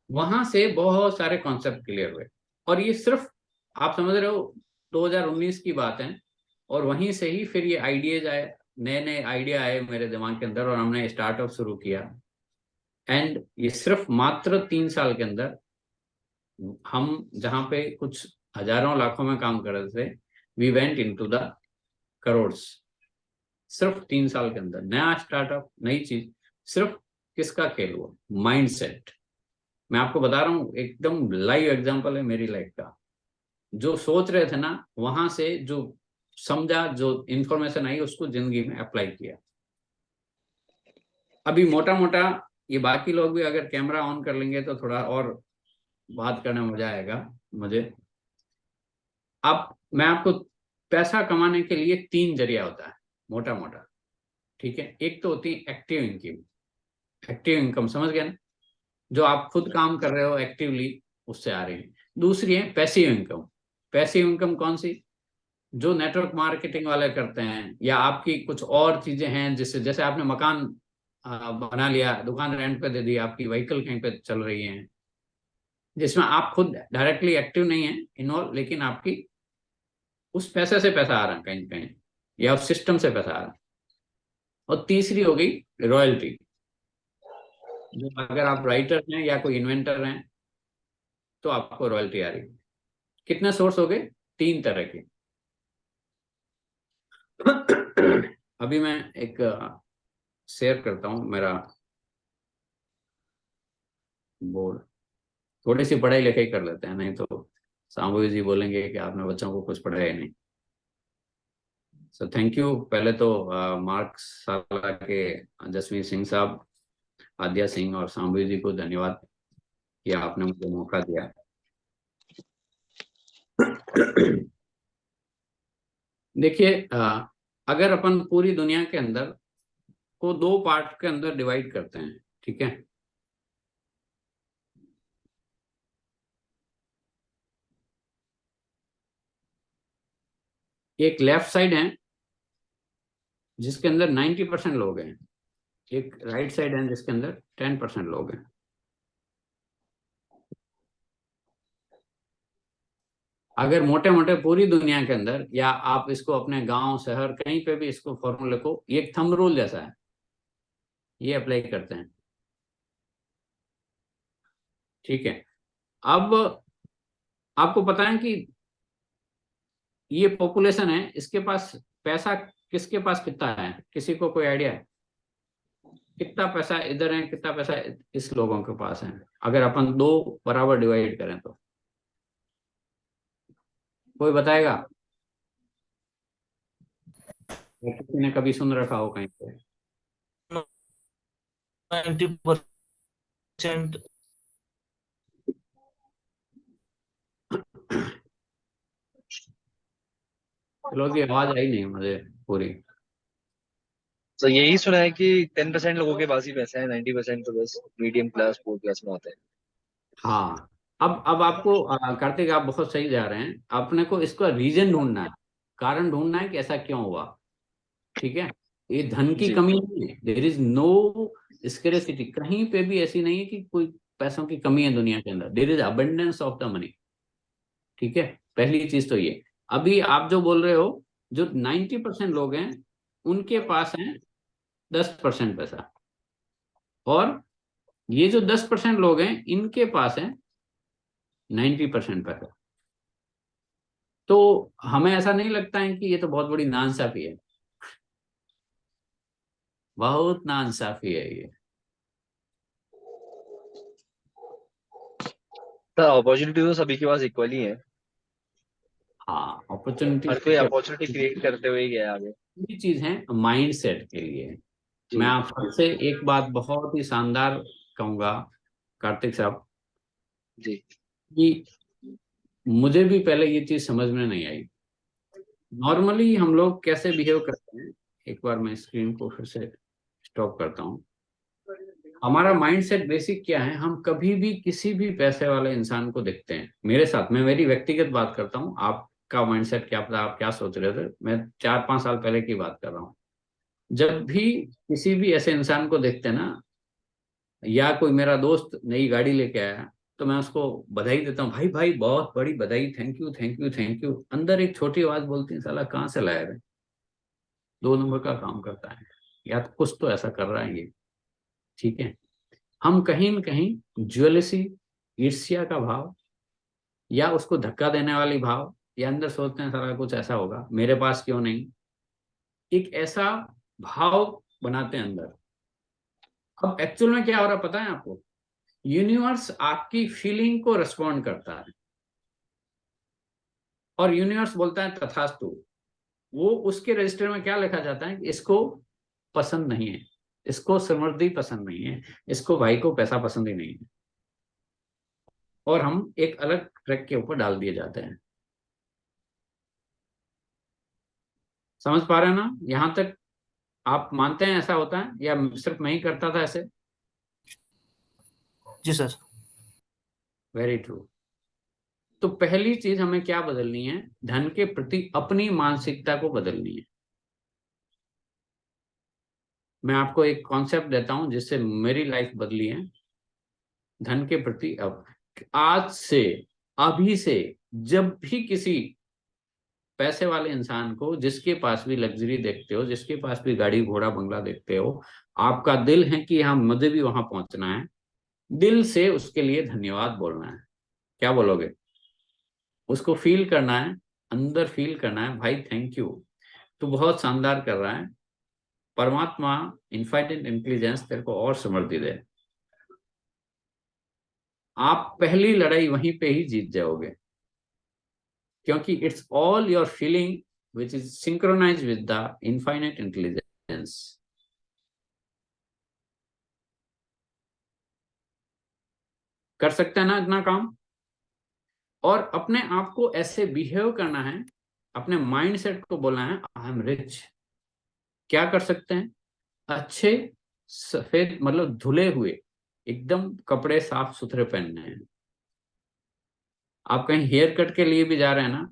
वहां से बहुत सारे कॉन्सेप्ट क्लियर हुए। और ये सिर्फ, आप समझ रहे हो, 2019 की बात है, और वहीं से ही फिर ये आइडियाज आए, नए नए आइडिया आए मेरे दिमाग के अंदर, और हमने स्टार्टअप शुरू किया। एंड ये सिर्फ मात्र 3 साल के अंदर, हम जहाँ पे कुछ हजारों लाखों में काम कर रहे थे, we went into the crores. सिर्फ 3 साल के अंदर नया स्टार्टअप, नई चीज। सिर्फ किसका खेल हुआ? माइंडसेट। मैं आपको बता रहा हूँ, एकदम लाइव एग्जांपल है मेरी लाइफ का। जो सोच रहे थे ना, वहां से जो समझा, जो इंफॉर्मेशन आई, उसको जिंदगी में अप्लाई किया। अभी मोटा मोटा ये बाकी लोग भी अगर कैमरा ऑन कर लेंगे तो थोड़ा और बात करने में मजा आएगा मुझे। अब मैं आपको, पैसा कमाने के लिए 3 जरिया होता है मोटा मोटा, ठीक है। एक तो होती है एक्टिव इनकम। एक्टिव इनकम समझ गए ना, जो आप खुद काम कर रहे हो एक्टिवली, उससे आ रही है। दूसरी है पैसिव इनकम। पैसिव इनकम कौन सी? जो नेटवर्क मार्केटिंग वाले करते हैं, या आपकी कुछ और चीजें हैं, जिससे जैसे आपने मकान बना लिया, दुकान रेंट पे दे दी, आपकी व्हीकल कहीं पे चल रही है, जिसमें आप खुद डायरेक्टली एक्टिव नहीं है इन्वॉल्व, लेकिन आपकी उस पैसे से पैसा आ रहा है कहीं ना कहीं, या उस सिस्टम से पैसा आ रहा है। और तीसरी हो गई रॉयल्टी। जो अगर आप राइटर हैं या कोई इन्वेंटर हैं तो आपको रॉयल्टी आ रही है। कितने सोर्स हो गए? 3 तरह के। अभी मैं एक शेयर करता हूँ मेरा बोर्ड। थोड़ी सी पढ़ाई लिखाई कर लेते हैं, नहीं तो सामू जी बोलेंगे कि आपने बच्चों को कुछ पढ़ाया नहीं। So thank you. पहले तो मार्क्स शाला के जसवीर सिंह साहब, आद्या सिंह और सामू जी को धन्यवाद कि आपने मुझे मौका दिया। देखिए, अगर अपन पूरी दुनिया के अंदर को 2 पार्ट के अंदर डिवाइड करते हैं, ठीक है। एक लेफ्ट साइड है जिसके अंदर 90% लोग हैं, एक राइट साइड है जिसके अंदर 10% लोग हैं। अगर मोटे मोटे पूरी दुनिया के अंदर, या आप इसको अपने गांव शहर कहीं पे भी इसको फॉर्मूले को, ये एक थंब रूल जैसा है, ये अप्लाई करते हैं, ठीक है। अब आपको पता है कि ये पॉपुलेशन है, इसके पास पैसा किसके पास कितना है? किसी को कोई आइडिया है कितना पैसा इधर है, कितना पैसा इस लोगों के पास है? अगर अपन 2 बराबर डिवाइड करें तो कोई बताएगा? या किसी ने कभी सुन रखा हो कहीं पे? 90%। चलो, की आवाज आई नहीं मुझे पूरी। तो यही सुना है कि 10% लोगों के पास ही पैसा है, 90% तो बस मीडियम क्लास पुअर क्लास में आते हैं। हाँ, अब आपको कार्तिक, आप बहुत सही जा रहे हैं। अपने को इसका रीजन ढूंढना है, कारण ढूंढना है कि ऐसा क्यों हुआ, ठीक है। ये धन की जी कमी नहीं है, देयर इज नो स्केरेसिटी, कहीं पे भी ऐसी नहीं है कि कोई पैसों की कमी है दुनिया के अंदर। There is abundance of the money, ठीक है। पहली चीज तो ये। अभी आप जो बोल रहे हो, जो 90% लोग हैं उनके पास है 10% पैसा, और ये जो 10% लोग हैं इनके पास है 90% पैसा। तो हमें ऐसा नहीं लगता है कि ये तो बहुत बड़ी नाइंसाफी है? बहुत नाइंसाफी है ये। तो अपॉर्चुनिटी तो सभी के पास इक्वली है, हाँ, अपॉर्चुनिटी हर कोई अपॉर्चुनिटी क्रिएट करते हुए ही गया आगे। ये चीज है माइंड सेट के लिए। जी मैं आप सबसे एक बात बहुत ही शानदार कहूंगा कार्तिक साहब, जी कि मुझे भी पहले ये चीज समझ में नहीं आई। नॉर्मली हम लोग कैसे बिहेव करते हैं, एक बार मैं स्क्रीन को फिर से स्टॉप करता हूँ। हमारा माइंडसेट बेसिक क्या है, हम कभी भी किसी भी पैसे वाले इंसान को देखते हैं, मेरे साथ, मैं मेरी व्यक्तिगत बात करता हूँ, आपका माइंडसेट क्या पता आप क्या सोच रहे थे, मैं 4-5 साल पहले की बात कर रहा हूँ। जब भी किसी भी ऐसे इंसान को देखते हैं ना, या कोई मेरा दोस्त नई गाड़ी लेके आया, तो मैं उसको बधाई देता हूँ, भाई भाई बहुत बड़ी बधाई, thank you thank you thank you. अंदर एक छोटी आवाज बोलती है, साला कहाँ से लाया रे, 2 नंबर का काम करता है, या तो कुछ तो ऐसा कर रहा है ये, ठीक है। हम कहीं न कहीं ज्वेलसी, ईर्ष्या का भाव, या उसको धक्का देने वाली भाव, या अंदर सोचते हैं सारा कुछ ऐसा होगा मेरे पास क्यों नहीं, एक ऐसा भाव बनाते हैं अंदर। अब एक्चुअल में क्या हो रहा है पता है आपको? यूनिवर्स आपकी फीलिंग को रिस्पॉन्ड करता है और यूनिवर्स बोलता है तथास्तु। वो उसके रजिस्टर में क्या लिखा जाता है कि इसको पसंद नहीं है, इसको समृद्धि पसंद नहीं है, इसको भाई को पैसा पसंद ही नहीं है, और हम एक अलग ट्रैक के ऊपर डाल दिए जाते हैं। समझ पा रहे हैं ना? यहां तक आप मानते हैं ऐसा होता है या सिर्फ मैं ही करता था ऐसे? जी सर। Very true. तो पहली चीज हमें क्या बदलनी है? धन के प्रति अपनी मानसिकता को बदलनी है। मैं आपको एक कॉन्सेप्ट देता हूं जिससे मेरी लाइफ बदली है। धन के प्रति अब आज से, अभी से, जब भी किसी पैसे वाले इंसान को, जिसके पास भी लग्जरी देखते हो, जिसके पास भी गाड़ी घोड़ा बंगला देखते हो, आपका दिल है कि हाँ मुझे भी वहां पहुंचना है, दिल से उसके लिए धन्यवाद बोलना है। क्या बोलोगे? उसको फील करना है, अंदर फील करना है, भाई थैंक यू, तू बहुत शानदार कर रहा है, परमात्मा इनफाइनाइट इंटेलिजेंस तेरे को और समृद्धि दे। आप पहली लड़ाई वहीं पे ही जीत जाओगे, क्योंकि it's all your feeling which is synchronize with the infinite intelligence. कर सकते हैं ना इतना काम? और अपने आप को ऐसे बिहेव करना है, अपने माइंड सेट को बोलना है आई एम रिच। क्या कर सकते हैं? अच्छे सफेद मतलब धुले हुए एकदम कपड़े साफ सुथरे पहनने हैं। आप कहीं हेयर कट के लिए भी जा रहे हैं ना,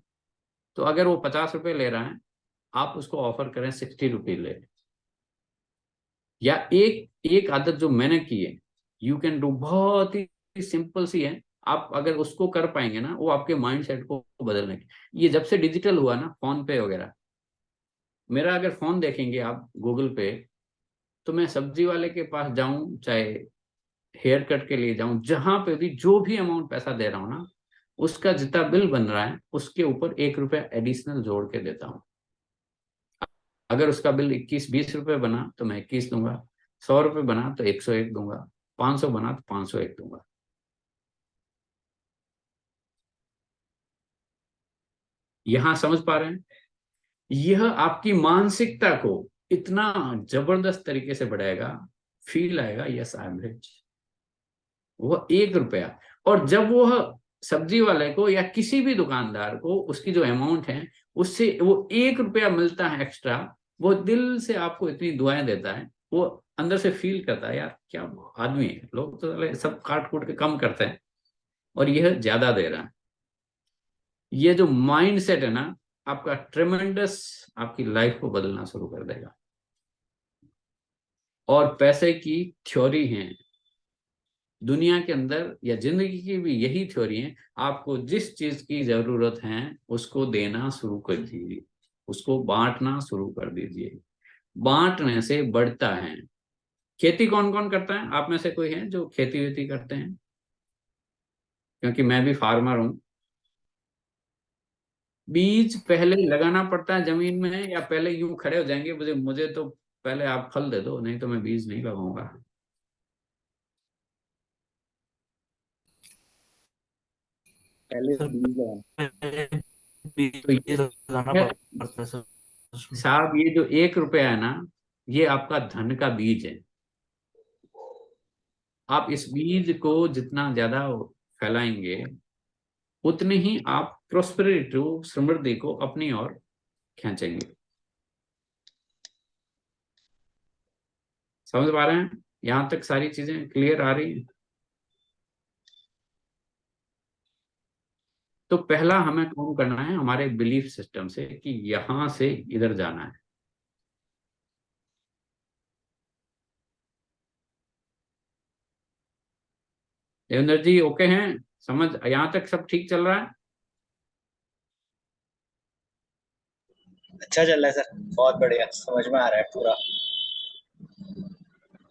तो अगर वो 50 रुपए ले रहा है, आप उसको ऑफर करें 60 रुपये ले। या एक एक आदत जो मैंने की है, यू कैन डू, बहुत ही सिंपल सी है, आप अगर उसको कर पाएंगे ना, वो आपके माइंड सेट को बदलने की। ये जब से डिजिटल हुआ ना, फोन पे वगैरह, मेरा अगर फोन देखेंगे आप गूगल पे, तो मैं सब्जी वाले के पास जाऊं, चाहे हेयर कट के लिए जाऊं, जहां पे भी जो भी अमाउंट पैसा दे रहा हूं ना, उसका जितना बिल बन रहा है उसके ऊपर 1 रुपया एडिशनल जोड़ के देता हूं। अगर उसका बिल 21-20 रुपए बना तो मैं 21 दूंगा, 100 रुपये बना तो 101 दूंगा, 500 बना तो 501 दूंगा। यहां समझ पा रहे हैं? यह आपकी मानसिकता को इतना जबरदस्त तरीके से बढ़ाएगा, फील आएगा यस आई एम रिच। वह 1 रुपया, और जब वह सब्जी वाले को या किसी भी दुकानदार को उसकी जो अमाउंट है उससे वो 1 रुपया मिलता है एक्स्ट्रा, वो दिल से आपको इतनी दुआएं देता है, वो अंदर से फील करता है यार क्या आदमी है। लोग तो साले सब काट कूट के कम करते हैं और यह ज्यादा दे रहा है। ये जो माइंड सेट है ना, आपका ट्रेमेंडस, आपकी लाइफ को बदलना शुरू कर देगा। और पैसे की थ्योरी है दुनिया के अंदर या जिंदगी की भी, यही थ्योरी है, आपको जिस चीज की जरूरत है उसको देना शुरू कर दीजिए, उसको बांटना शुरू कर दीजिए। बांटने से बढ़ता है। खेती कौन कौन करता है? आप में से कोई है जो खेती वेती करते हैं? क्योंकि मैं भी फार्मर हूं। बीज पहले लगाना पड़ता है जमीन में, या पहले यूं खड़े हो जाएंगे मुझे मुझे तो पहले आप फल दे दो, नहीं तो मैं बीज नहीं लगाऊंगा? पहले सर बीज लगाना। पहले तो बीज लगाना ये पड़ता है सर उसमें। साहब, ये जो 1 रुपया है ना, ये आपका धन का बीज है। आप इस बीज को जितना ज्यादा फैलाएंगे, उतनी ही आप प्रोस्पेरिटी, समृद्धि को अपनी ओर खींचेंगे। समझ पा रहे हैं? यहां तक सारी चीजें क्लियर आ रही हैं? तो पहला हमें काम करना है हमारे बिलीफ सिस्टम से कि यहां से इधर जाना है। देवेंद्र जी ओके हैं? समझ यहां तक सब ठीक चल रहा है? अच्छा चल रहा है सर, बहुत बढ़िया, समझ में आ रहा है पूरा।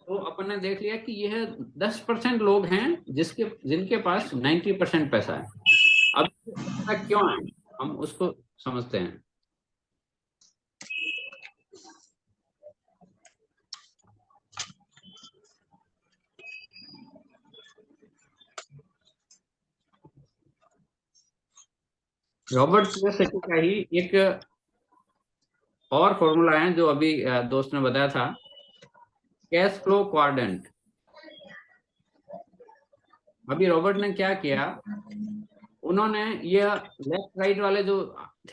तो अपन ने देख लिया कि यह 10% लोग हैं जिनके पास 90% पैसा है। अब ऐसा क्यों है, हम उसको समझते हैं। रॉबर्ट कियोसाकी का ही एक और फॉर्मूला है जो अभी दोस्त ने बताया था, कैश फ्लो क्वाड्रेंट। अभी रॉबर्ट ने क्या किया, उन्होंने ये लेफ्ट राइट वाले जो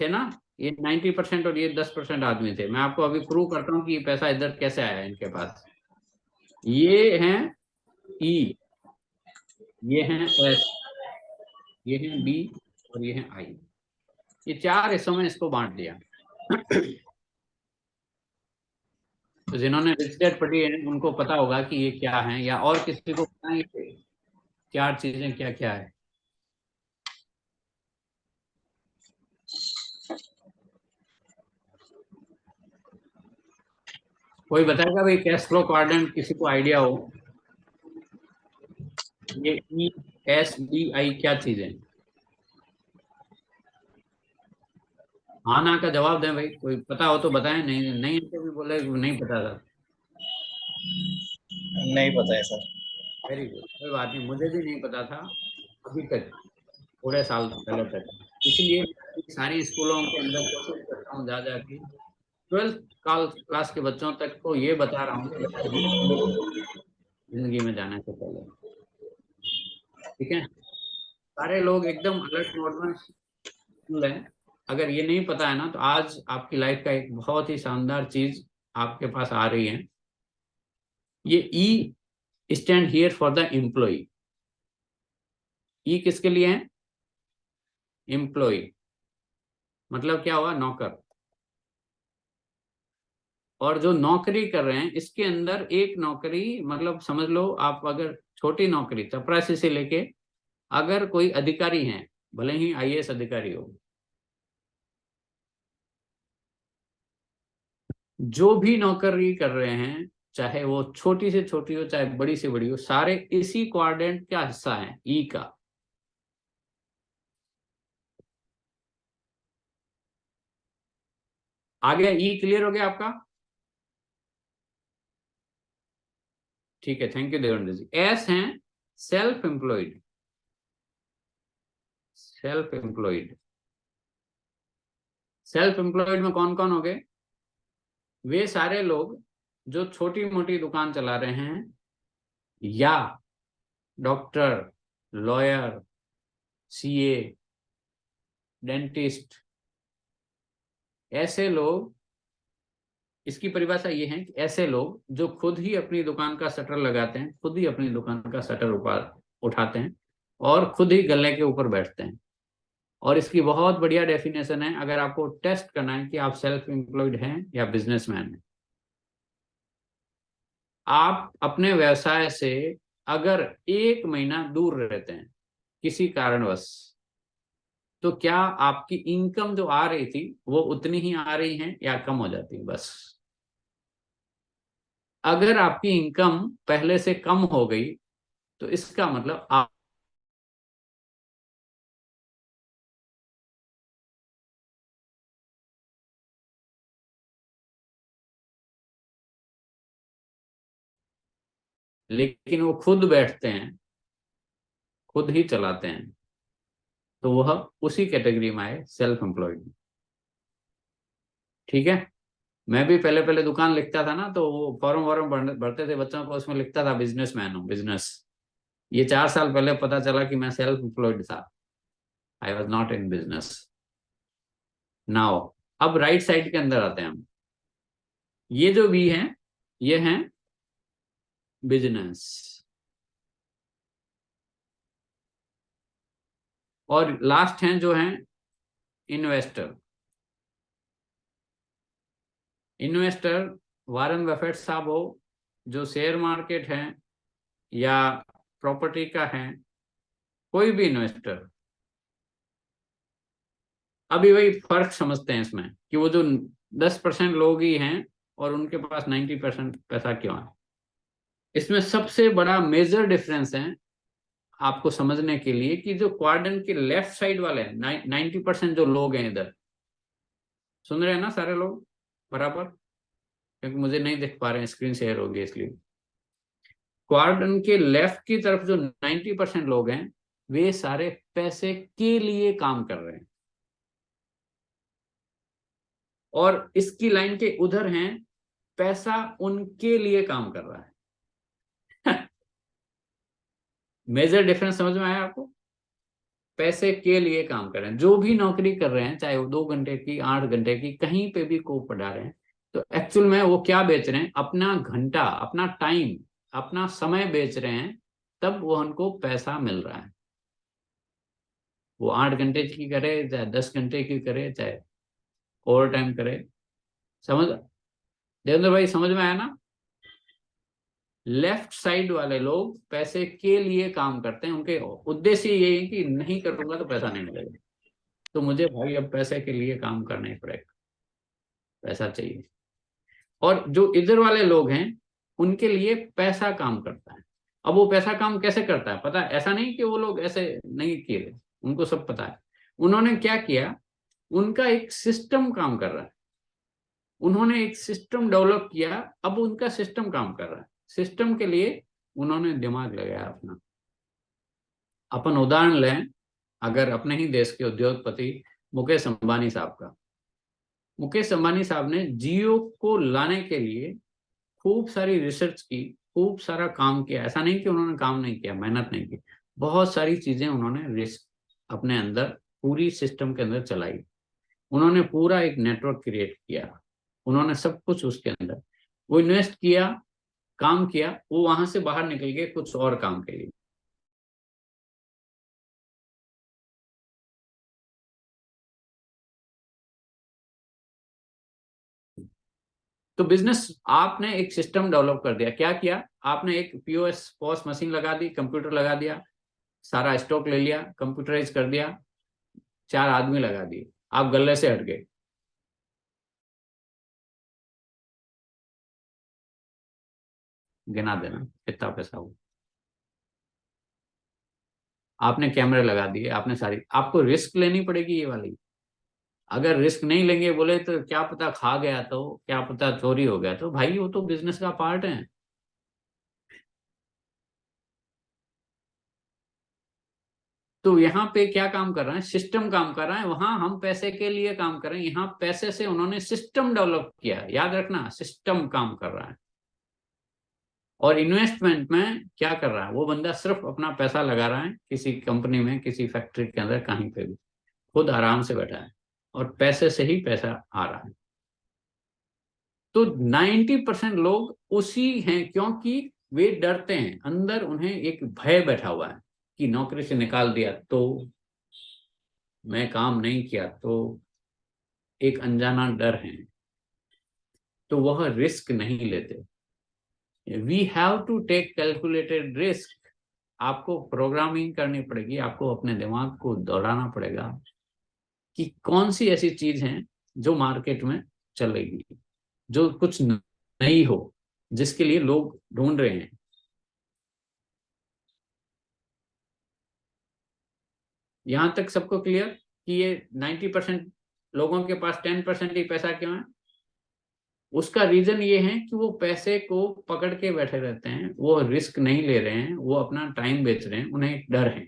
थे ना, ये 90% और ये 10% आदमी थे। मैं आपको अभी प्रूव करता हूँ कि ये पैसा इधर कैसे आया इनके पास। ये हैं ई, ये हैं एस, ये हैं बी और ये हैं आई। ये 4 हिस्सों में इसको बांट दिया। तो जिन्होंने रिच डैड पढ़ी है उनको पता होगा कि ये क्या है, या और किसी को पता है कि 4 चीजें क्या क्या है। कोई बताएगा भाई कैश फ्लो क्वाड्रेंट, किसी को आइडिया हो? ये ई एस बी आई क्या चीजें? हाँ ना का जवाब दें भाई, कोई पता हो तो बताएं, नहीं नहीं तो भी बोले नहीं पता था। नहीं पता है सर। वेरी गुड, कोई बात नहीं, मुझे भी नहीं पता था अभी तक, थोड़े साल पहले तक। इसलिए मैं सारी स्कूलों के अंदर कोशिश करता हूँ जा जाके 12th क्लास के बच्चों तक को ये बता रहा हूँ जिंदगी में जाने से पहले। ठीक है, सारे लोग एकदम अलर्ट मोड में सुन लें। अगर ये नहीं पता है ना, तो आज आपकी लाइफ का एक बहुत ही शानदार चीज आपके पास आ रही है। ये E stand here for the employ. E किसके लिए है? एम्प्लॉय, मतलब क्या हुआ? नौकर। और जो नौकरी कर रहे हैं इसके अंदर एक नौकरी, मतलब समझ लो आप, अगर छोटी नौकरी चपरासी से लेके अगर कोई अधिकारी हैं, भले ही आईएएस अधिकारी हो, जो भी नौकरी कर रहे हैं, चाहे वो छोटी से छोटी हो चाहे बड़ी से बड़ी हो, सारे इसी क्वाड्रेंट का हिस्सा है, ई का। आ गया? ई क्लियर हो गया आपका? ठीक है, thank you Devendra ji. S हैं self employed. Self employed, self employed में कौन कौन हो गए? वे सारे लोग जो छोटी मोटी दुकान चला रहे हैं, या डॉक्टर, लॉयर, सीए, डेंटिस्ट, ऐसे लोग। इसकी परिभाषा ये है कि ऐसे लोग जो खुद ही अपनी दुकान का शटर लगाते हैं, खुद ही अपनी दुकान का शटर ऊपर उठाते हैं और खुद ही गले के ऊपर बैठते हैं। और इसकी बहुत बढ़िया डेफिनेशन है, अगर आपको टेस्ट करना है कि आप सेल्फ एम्प्लॉयड हैं या बिजनेसमैन हैं। आप अपने व्यवसाय से अगर 1 महीना दूर रहते हैं किसी कारणवश, तो क्या आपकी इनकम जो आ रही थी वो उतनी ही आ रही है या कम हो जाती है? बस। अगर आपकी इनकम पहले से कम हो गई तो इसका मतलब आप, लेकिन वो खुद बैठते हैं, खुद ही चलाते हैं, तो वह उसी कैटेगरी में आए, सेल्फ एम्प्लॉयड। ठीक है, मैं भी पहले पहले दुकान लिखता था ना, तो वो फॉर्म वॉर्म भरते थे बच्चों को, उसमें लिखता था बिजनेसमैन हूँ, बिजनेस। ये 4 साल पहले पता चला कि मैं सेल्फ एम्प्लॉयड था, I was not in business. Now अब राइट साइड के अंदर आते हैं हम। ये जो भी हैं ये हैं बिजनेस। और लास्ट हैं जो हैं इन्वेस्टर। इन्वेस्टर वारन बफेट साहब हो, जो शेयर मार्केट है या प्रॉपर्टी का है, कोई भी इन्वेस्टर। अभी वही फर्क समझते हैं इसमें कि वो जो 10% लोग ही हैं और उनके पास 90% पैसा क्यों है। इसमें सबसे बड़ा मेजर डिफरेंस है आपको समझने के लिए कि जो क्वाड्रेंट के लेफ्ट साइड वाले हैं, 90% जो लोग हैं इधर, सुन रहे हैं ना सारे लोग बराबर? क्योंकि मुझे नहीं देख पा रहे हैं, स्क्रीन शेयर होगी इसलिए। क्वाड्रेंट के लेफ्ट की तरफ जो 90% लोग हैं, वे सारे पैसे के लिए काम कर रहे हैं। और इसकी लाइन के उधर हैं पैसा उनके लिए काम कर रहा है। मेजर डिफरेंस समझ में आया आपको? पैसे के लिए काम कर रहे हैं, जो भी नौकरी कर रहे हैं, चाहे वो 2 घंटे की, 8 घंटे की, कहीं पे भी को पढ़ा रहे हैं, तो एक्चुअल में वो क्या बेच रहे हैं? अपना घंटा, अपना टाइम, अपना समय बेच रहे हैं, तब वो उनको पैसा मिल रहा है। वो 8 घंटे की करे, चाहे 10 घंटे की करे, चाहे ओवर टाइम करे। समझ देवेंद्र भाई, समझ में आया ना? लेफ्ट साइड वाले लोग पैसे के लिए काम करते हैं, उनके उद्देश्य ये है कि नहीं करूंगा तो पैसा नहीं मिलेगा, तो मुझे भाई अब पैसे के लिए काम करना ही पड़ेगा, पैसा चाहिए। और जो इधर वाले लोग हैं, उनके लिए पैसा काम करता है। अब वो पैसा काम कैसे करता है पता है? ऐसा नहीं कि वो लोग ऐसे नहीं किए, उनको सब पता है। उन्होंने क्या किया, उनका एक सिस्टम काम कर रहा है, उन्होंने एक सिस्टम डेवलप किया, अब उनका सिस्टम काम कर रहा है। सिस्टम के लिए उन्होंने दिमाग लगाया अपना। अपन उदाहरण लें, अगर अपने ही देश के उद्योगपति मुकेश अंबानी साहब का। मुकेश अंबानी साहब ने जियो को लाने के लिए खूब सारी रिसर्च की, खूब सारा काम किया। ऐसा नहीं कि उन्होंने काम नहीं किया, मेहनत नहीं की, बहुत सारी चीजें उन्होंने रिस्क अपने अंदर, पूरी सिस्टम के अंदर चलाई। उन्होंने पूरा एक नेटवर्क क्रिएट किया, उन्होंने सब कुछ उसके अंदर वो इन्वेस्ट किया, काम किया। वो वहां से बाहर निकल गए कुछ और काम के लिए। तो बिजनेस, आपने एक सिस्टम डेवलप कर दिया। क्या किया आपने? एक पीओएस पॉस मशीन लगा दी, कंप्यूटर लगा दिया, सारा स्टॉक ले लिया, कंप्यूटराइज कर दिया, 4 आदमी लगा दिए, आप गले से हट गए। गिना देना कितना पैसा हो। आपने कैमरे लगा दिए, आपने सारी, आपको रिस्क लेनी पड़ेगी ये वाली। अगर रिस्क नहीं लेंगे, बोले तो क्या पता खा गया, तो क्या पता चोरी हो गया, तो भाई वो तो बिजनेस का पार्ट है। तो यहाँ पे क्या काम कर रहा है? सिस्टम काम कर रहा है। वहां हम पैसे के लिए काम कर रहे हैं, यहाँ पैसे से उन्होंने सिस्टम डेवलप किया। याद रखना, सिस्टम काम कर रहा है। और इन्वेस्टमेंट में क्या कर रहा है वो बंदा? सिर्फ अपना पैसा लगा रहा है किसी कंपनी में, किसी फैक्ट्री के अंदर, कहीं पे भी, खुद आराम से बैठा है और पैसे से ही पैसा आ रहा है। तो 90% लोग उसी हैं, क्योंकि वे डरते हैं, अंदर उन्हें एक भय बैठा हुआ है कि नौकरी से निकाल दिया तो, मैं काम नहीं किया तो, एक अनजाना डर है, तो वह रिस्क नहीं लेते। We have to take calculated risk. आपको प्रोग्रामिंग करनी पड़ेगी, आपको अपने दिमाग को दौड़ाना पड़ेगा कि कौन सी ऐसी चीज है जो मार्केट में चलेगी, जो कुछ नहीं हो, जिसके लिए लोग ढूंढ रहे हैं। यहां तक सबको क्लियर कि ये 90% लोगों के पास 10% ही पैसा क्यों है? उसका रीजन ये है कि वो पैसे को पकड़ के बैठे रहते हैं, वो रिस्क नहीं ले रहे हैं, वो अपना टाइम बेच रहे हैं, उन्हें एक डर है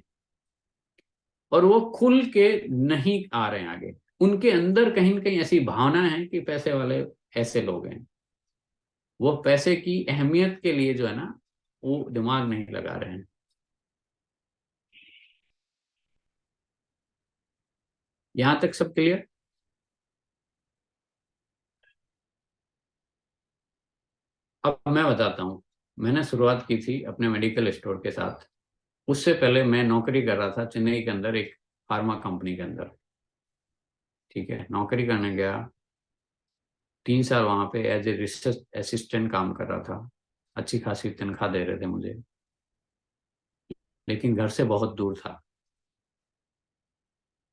और वो खुल के नहीं आ रहे हैं आगे। उनके अंदर कहीं ना कहीं ऐसी भावना है कि पैसे वाले ऐसे लोग हैं, वो पैसे की अहमियत के लिए जो है ना, वो दिमाग नहीं लगा रहे हैं। यहां तक सब क्लियर? अब मैं बताता हूँ। मैंने शुरुआत की थी अपने मेडिकल स्टोर के साथ। उससे पहले मैं नौकरी कर रहा था चेन्नई के अंदर एक फार्मा कंपनी के अंदर। ठीक है, नौकरी करने गया, 3 साल वहां पे एज ए रिसर्च असिस्टेंट काम कर रहा था। अच्छी खासी तनख्वाह दे रहे थे मुझे, लेकिन घर से बहुत दूर था।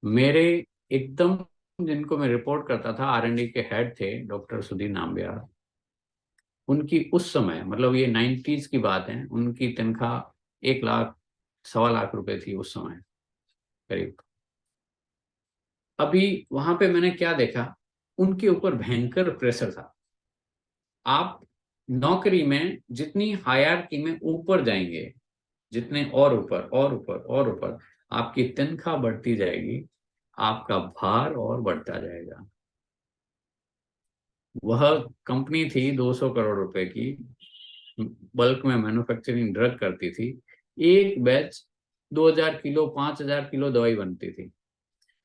मेरे एकदम, जिनको मैं रिपोर्ट करता था, R&D के हेड थे डॉक्टर सुधीर नाम्बियार। उनकी उस समय, मतलब ये 90s की बात है, उनकी तनख्वाह 1 लाख, 1.25 लाख रुपए थी उस समय करीब। अभी वहां पे मैंने क्या देखा, उनके ऊपर भयंकर प्रेशर था। आप नौकरी में जितनी हायरार्की में ऊपर जाएंगे, जितने और ऊपर और ऊपर और ऊपर, आपकी तनख्वाह बढ़ती जाएगी, आपका भार और बढ़ता जाएगा। वह कंपनी थी 200 करोड़ रुपए की, बल्क में मैन्युफैक्चरिंग ड्रग करती थी। एक बैच 2000 किलो 5000 किलो दवाई बनती थी।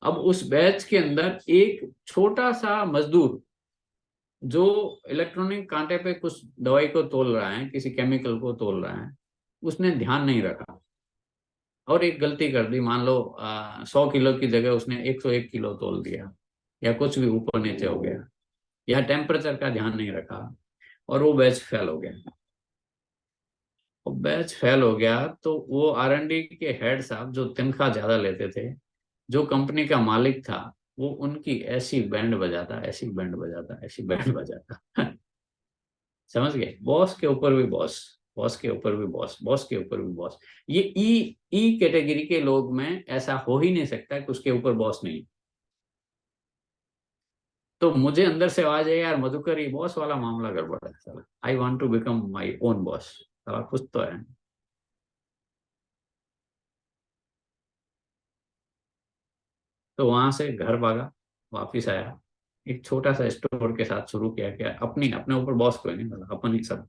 अब उस बैच के अंदर एक छोटा सा मजदूर जो इलेक्ट्रॉनिक कांटे पे कुछ दवाई को तोल रहा है, किसी केमिकल को तोल रहा है, उसने ध्यान नहीं रखा और एक गलती कर दी। मान लो 100 किलो की जगह उसने 101 किलो तोल दिया, या कुछ भी ऊपर नीचे हो गया, या टेम्परेचर का ध्यान नहीं रखा, और वो बैच फेल हो गया। और बैच फेल हो गया तो वो R&D के हेड साहब जो तनख्वाह ज्यादा लेते थे, जो कंपनी का मालिक था, वो उनकी ऐसी बैंड बजाता, ऐसी बैंड बजाता, ऐसी बैंड बजाता समझ गए? बॉस के ऊपर भी बॉस, बॉस के ऊपर भी बॉस, बॉस के ऊपर भी बॉस। ये ई ई कैटेगरी के लोग में ऐसा हो ही नहीं सकता कि उसके ऊपर बॉस नहीं। तो मुझे अंदर से आवाज है, यार मधुकर, ये बॉस वाला मामला गड़बड़ है साला, I want to become my own boss, साला कुछ तो है। तो वहां से घर भागा, वापिस आया, एक छोटा सा स्टोर के साथ शुरू किया। क्या अपनी, अपने ऊपर बॉस कोई नहीं था, अपन ही सब।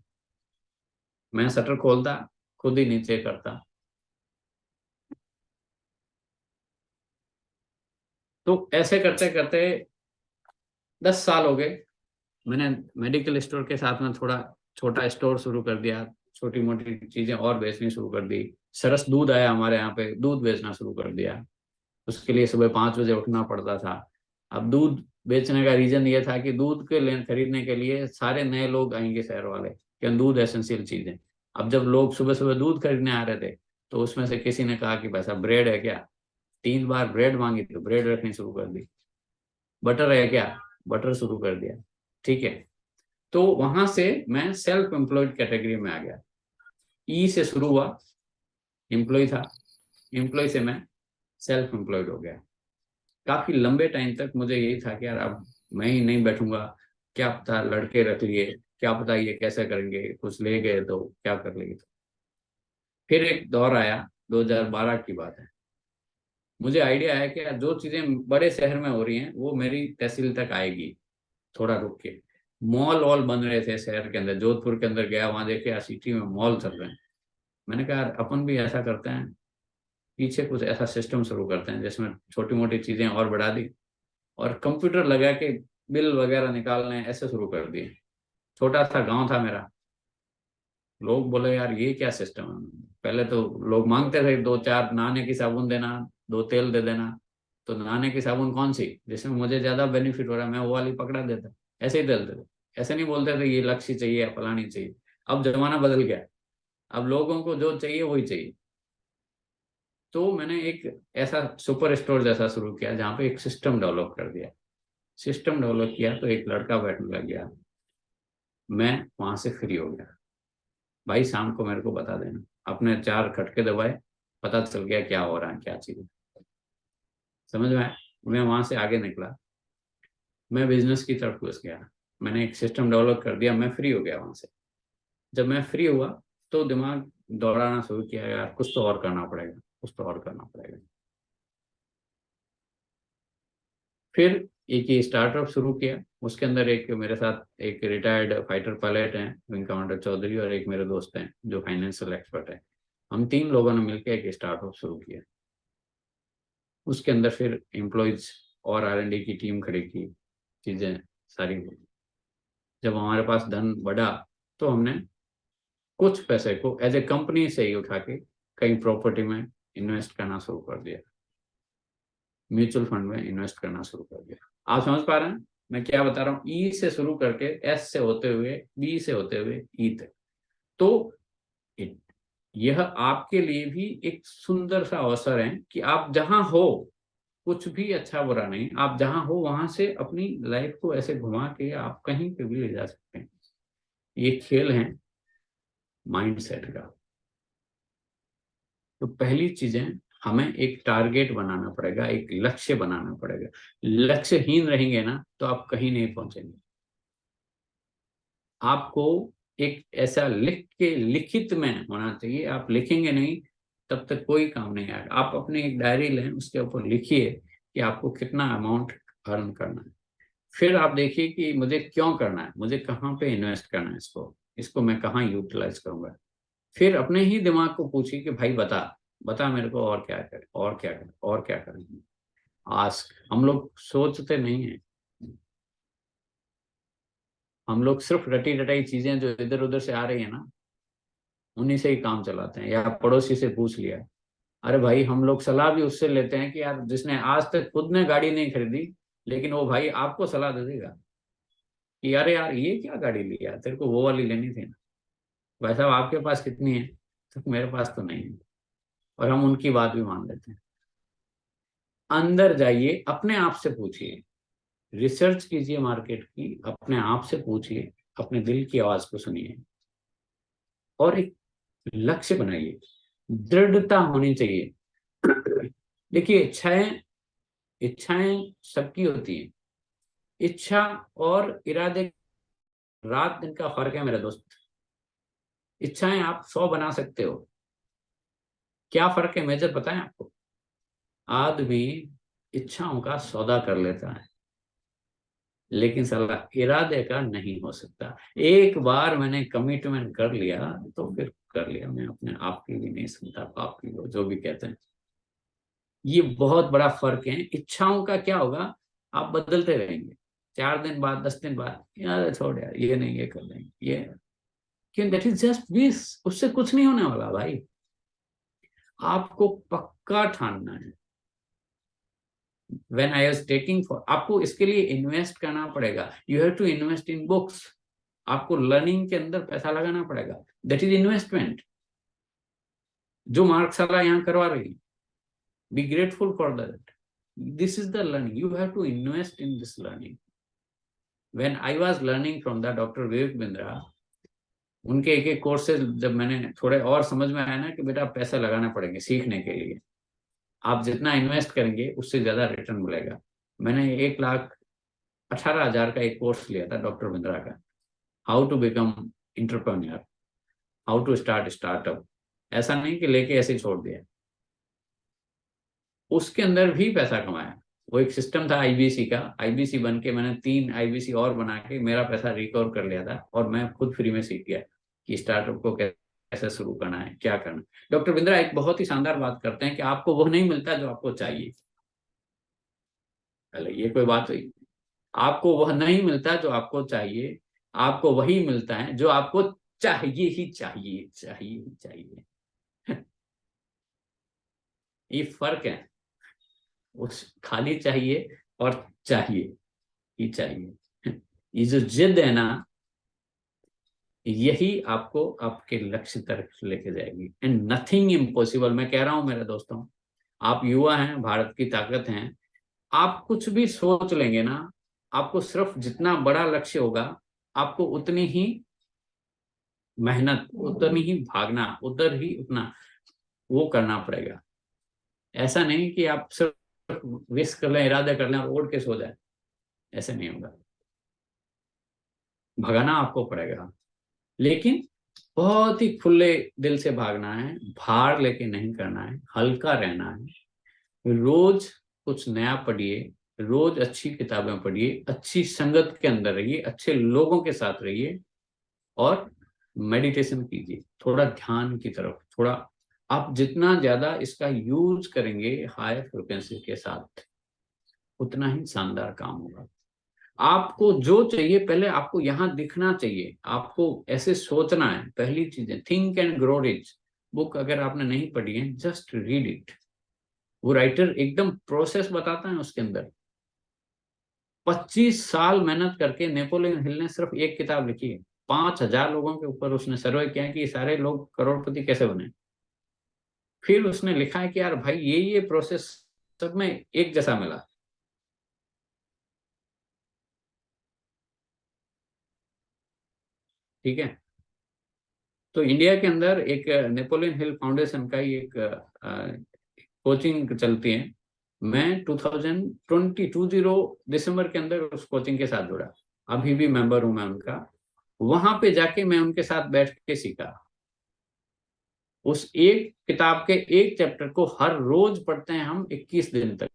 मैं शटर खोलता, खुद ही नीचे करता। तो ऐसे करते करते 10 साल हो गए। मैंने मेडिकल स्टोर के साथ में थोड़ा छोटा स्टोर शुरू कर दिया, छोटी मोटी चीजें और बेचनी शुरू कर दी। सरस दूध आया हमारे यहाँ पे, दूध बेचना शुरू कर दिया। उसके लिए सुबह 5 बजे उठना पड़ता था। अब दूध बेचने का रीजन ये था कि दूध के खरीदने के लिए सारे नए लोग आएंगे शहर वाले, क्योंकि दूध एसेंशियल चीज है। अब जब लोग सुबह सुबह दूध खरीदने आ रहे थे, तो उसमें से किसी ने कहा कि भाई साहब ब्रेड है क्या? 3 बार ब्रेड मांगी तो ब्रेड रखनी शुरू कर दी। बटर है क्या? बटर शुरू कर दिया। ठीक है। तो वहां से मैं सेल्फ एम्प्लॉयड कैटेगरी में आ गया। ई से शुरू हुआ, एम्प्लॉय था, एम्प्लॉय से मैं सेल्फ एम्प्लॉयड हो गया। काफी लंबे टाइम तक मुझे यही था कि यार अब मैं ही नहीं बैठूंगा, क्या पता लड़के रख लिए, क्या पता ये कैसे करेंगे, कुछ ले गए तो क्या कर लेंगे। फिर एक दौर आया, 2012 की बात है। मुझे आइडिया है कि यार जो चीजें बड़े शहर में हो रही हैं वो मेरी तहसील तक आएगी। थोड़ा रुक के, मॉल वॉल बन रहे थे शहर के अंदर, जोधपुर के अंदर गया, वहां देखे यार सिटी में मॉल चल रहे हैं। मैंने कहा यार अपन भी ऐसा करते हैं, पीछे कुछ ऐसा सिस्टम शुरू करते हैं जिसमें छोटी मोटी चीजें और बढ़ा दी, और कंप्यूटर लगा के बिल वगैरह निकालने ऐसे शुरू कर दिए। छोटा सा गांव था मेरा। लोग बोले यार ये क्या सिस्टम है? पहले तो लोग मांगते थे 2-4 नहाने की साबुन देना, 2 तेल दे देना। तो नहाने की साबुन कौन सी जिसमें मुझे ज्यादा बेनिफिट हो रहा है, मैं वो वाली पकड़ा देता, ऐसे ही डालते थे। ऐसे नहीं बोलते थे ये लक्ष्य चाहिए या फलानी चाहिए। अब जमाना बदल गया, अब लोगों को जो चाहिए वही चाहिए। तो मैंने एक ऐसा सुपर स्टोर जैसा शुरू किया जहाँ पे एक सिस्टम डेवलप कर दिया। सिस्टम डेवलप किया तो एक लड़का बैठने लग गया, मैं वहां से फ्री हो गया। भाई शाम को मेरे को बता देना। अपने 4 खटके दबाए, पता चल गया क्या हो रहा है, क्या चीज है। समझ में आया? मैं वहां से आगे निकला, मैं बिजनेस की तरफ घुस गया। मैंने एक सिस्टम डेवलप कर दिया, मैं फ्री हो गया वहां से। जब मैं फ्री हुआ तो दिमाग दौड़ाना शुरू किया, यार कुछ तो और करना पड़ेगा, कुछ तो और करना पड़ेगा। फिर एक ही स्टार्टअप शुरू किया। उसके अंदर एक मेरे साथ एक रिटायर्ड फाइटर पायलट हैं विंग कमांडर चौधरी, और एक मेरे दोस्त हैं जो फाइनेंशियल एक्सपर्ट है। हम 3 लोगों ने मिलकर एक स्टार्टअप शुरू किया। उसके अंदर फिर एम्प्लॉयज और R&D की टीम खड़ी की, चीजें सारी हुई। जब हमारे पास धन बढ़ा तो हमने कुछ पैसे को एज ए कंपनी से ही उठा के कहीं प्रॉपर्टी में इन्वेस्ट करना शुरू कर दिया, म्यूचुअल फंड में इन्वेस्ट करना शुरू कर दिया। आप समझ पा रहे हैं मैं क्या बता रहा हूँ? ई से शुरू करके, एस से होते हुए, बी से होते हुए ई तक। तो यह आपके लिए भी एक सुंदर सा अवसर है कि आप जहां हो, कुछ भी अच्छा बुरा नहीं, आप जहां हो वहां से अपनी लाइफ को ऐसे घुमा के आप कहीं पे भी ले जा सकते हैं। ये खेल है माइंड सेट का। तो पहली चीजें, हमें एक टारगेट बनाना पड़ेगा, एक लक्ष्य बनाना पड़ेगा। लक्ष्यहीन रहेंगे ना तो आप कहीं नहीं पहुंचेंगे। आपको एक ऐसा लिख के, लिखित में होना चाहिए। आप लिखेंगे नहीं तब तक कोई काम नहीं आएगा। आप अपनी एक डायरी लें, उसके ऊपर लिखिए कि आपको कितना अमाउंट अर्न करना है। फिर आप देखिए कि मुझे क्यों करना है, मुझे कहाँ पे इन्वेस्ट करना है, इसको इसको मैं कहाँ यूटिलाइज करूंगा। फिर अपने ही दिमाग को पूछिए कि भाई बता बता मेरे को, और क्या करें और क्या करें और क्या करें। आस्क। हम लोग सोचते नहीं है, हम लोग सिर्फ रटी रटाई चीजें जो इधर उधर से आ रही है ना, उन्हीं से ही काम चलाते हैं, या पड़ोसी से पूछ लिया। अरे भाई हम लोग सलाह भी उससे लेते हैं कि यार जिसने आज तक खुद ने गाड़ी नहीं खरीदी, लेकिन वो भाई आपको सलाह दे देगा कि अरे यार ये क्या गाड़ी लिया, तेरे को वो वाली लेनी थी ना, भाई साहब आपके पास कितनी है, तो मेरे पास तो नहीं है, और हम उनकी बात भी मान लेते हैं। अंदर जाइए, अपने आप से पूछिए, रिसर्च कीजिए मार्केट की, अपने आप से पूछिए, अपने दिल की आवाज को सुनिए, और एक लक्ष्य बनाइए। दृढ़ता होनी चाहिए। देखिए इच्छाएं, इच्छाएं सबकी होती हैं। इच्छा और इरादे रात दिन का फर्क है मेरे दोस्त। इच्छाएं आप 100 बना सकते हो, क्या फर्क है मेजर पता है आपको? आदमी इच्छाओं का सौदा कर लेता है, लेकिन साला इरादे का नहीं हो सकता। एक बार मैंने कमिटमेंट कर लिया तो फिर कर लिया, मैं अपने आप की भी नहीं सुनता, पाप की वो जो भी कहते हैं। ये बहुत बड़ा फर्क है। इच्छाओं का क्या होगा, आप बदलते रहेंगे, 4 दिन बाद 10 दिन बाद यार छोड़ यार ये नहीं ये कर लेंगे, ये क्यों, दैट इज जस्ट विश, उससे कुछ नहीं होने वाला भाई। आपको पक्का ठानना है। When I was taking for, आपको इसके लिए इन्वेस्ट करना पड़ेगा, you have to invest in books, आपको लर्निंग के अंदर पैसा लगाना पड़ेगा, दैट इज इन्वेस्टमेंट। जो मार्कशाला यहाँ करवा रही है, be grateful for that, this is the learning, you have to invest in this learning. When I was learning from the doctor Vivek Bindra, उनके एक एक कोर्सेज जब मैंने थोड़े और समझ में आया ना कि बेटा पैसा लगाना पड़ेंगे सीखने के लिए, आप जितना इन्वेस्ट करेंगे उससे ज्यादा रिटर्न मिलेगा। मैंने 1,18,000 का एक कोर्स लिया था डॉक्टर बिंद्रा का, how to become entrepreneur, how to start startup. ऐसा नहीं कि लेके ऐसे ही छोड़ दिया, उसके अंदर भी पैसा कमाया। वो एक सिस्टम था आईबीसी का, आईबीसी बन के मैंने 3 आईबीसी और बना के मेरा पैसा रिकवर कर लिया था, और मैं खुद फ्री में सीख गया कि स्टार्टअप को कैसे शुरू करना है, क्या करना है। डॉक्टर बिंद्रा एक बहुत ही शानदार बात करते हैं कि आपको वो नहीं मिलता जो आपको चाहिए। पहले ये कोई बात हुई, आपको वह नहीं मिलता जो आपको चाहिए, आपको वही मिलता है जो आपको चाहिए ही चाहिए, चाहिए ही चाहिए। ये फर्क है, उस खाली चाहिए और चाहिए ही चाहिए। ये जो जिद है ना, यही आपको आपके लक्ष्य तक लेके जाएगी, एंड नथिंग इम्पॉसिबल। मैं कह रहा हूं मेरे दोस्तों, आप युवा हैं, भारत की ताकत हैं, आप कुछ भी सोच लेंगे ना, आपको सिर्फ जितना बड़ा लक्ष्य होगा, आपको उतनी ही मेहनत, उतनी ही भागना, उधर ही उतना वो करना पड़ेगा। ऐसा नहीं कि आप सिर्फ विश कर लें, इरादा कर लें और ओढ़ के सो जाए, ऐसे नहीं होगा। भगाना आपको पड़ेगा, लेकिन बहुत ही खुले दिल से भागना है, भार लेके नहीं करना है, हल्का रहना है। रोज कुछ नया पढ़िए, रोज अच्छी किताबें पढ़िए, अच्छी संगत के अंदर रहिए, अच्छे लोगों के साथ रहिए, और मेडिटेशन कीजिए, थोड़ा ध्यान की तरफ, थोड़ा आप जितना ज्यादा इसका यूज करेंगे हाई फ्रिक्वेंसी के साथ, उतना ही शानदार काम होगा। आपको जो चाहिए, पहले आपको यहां दिखना चाहिए, आपको ऐसे सोचना है। पहली चीजें, think and grow rich book अगर आपने नहीं पढ़ी है, जस्ट रीड इट। वो राइटर एकदम प्रोसेस बताता है उसके अंदर। 25 साल मेहनत करके नेपोलियन हिल ने सिर्फ एक किताब लिखी है, 5,000 लोगों के ऊपर उसने सर्वे किया कि ये सारे लोग करोड़पति कैसे बने। फिर उसने लिखा है कि यार भाई ये प्रोसेस सब में एक जैसा मिला। ठीक है, तो इंडिया के अंदर एक नेपोलियन हिल फाउंडेशन का ही एक कोचिंग चलती है। मैं 2020 दिसंबर के अंदर उस कोचिंग के साथ जुड़ा, अभी भी मेंबर हूं मैं उनका। वहां पे जाके मैं उनके साथ बैठ के सीखा। उस एक किताब के एक चैप्टर को हर रोज पढ़ते हैं हम 21 दिन तक।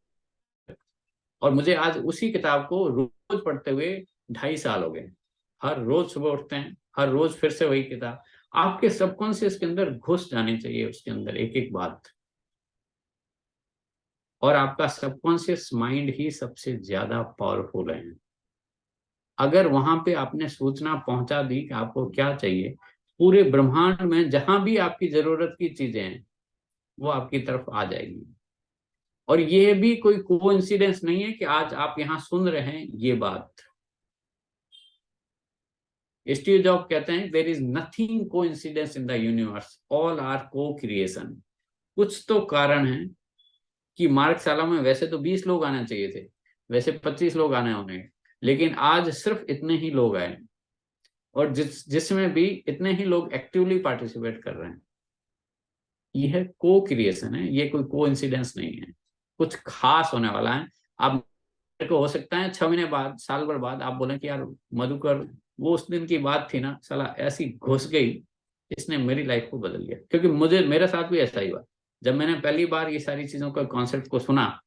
और मुझे आज उसी किताब को रोज पढ़ते हुए 2.5 साल हो गए। हर रोज सुबह उठते हैं, हर रोज फिर से वही किताब। आपके सबकॉन्शियस के अंदर घुस जानी चाहिए, उसके अंदर एक एक बात। और आपका सबकॉन्शियस माइंड ही सबसे ज्यादा पावरफुल है। अगर वहां पे आपने सूचना पहुंचा दी कि आपको क्या चाहिए, पूरे ब्रह्मांड में जहां भी आपकी जरूरत की चीजें हैं वो आपकी तरफ आ जाएगी। और ये भी कोई कोइंसिडेंस नहीं है कि आज आप यहाँ सुन रहे हैं ये बात। स्टीव जॉब कहते हैं there is nothing coincidence in the universe, all are cocreation. कुछ तो कारण है कि मार्गशाला में वैसे तो 20 लोग आना चाहिए थे, वैसे 25 लोग आने होंगे, लेकिन आज सिर्फ इतने ही लोग आए, और जिसमें भी इतने ही लोग एक्टिवली पार्टिसिपेट कर रहे हैं। यह को क्रिएशन है, ये कोई को इंसिडेंस नहीं है। कुछ खास होने वाला है। आप मेरे को हो सकता है 6 महीने बाद, साल भर बाद आप बोलें कि यार मधुकर, वो उस दिन की बात थी ना, साला ऐसी घुस गई, इसने मेरी लाइफ को बदल दिया। क्योंकि मुझे, मेरे साथ भी ऐसा ही हुआ। जब मैंने पहली बार ये सारी चीजों का कॉन्सेप्ट को सुना,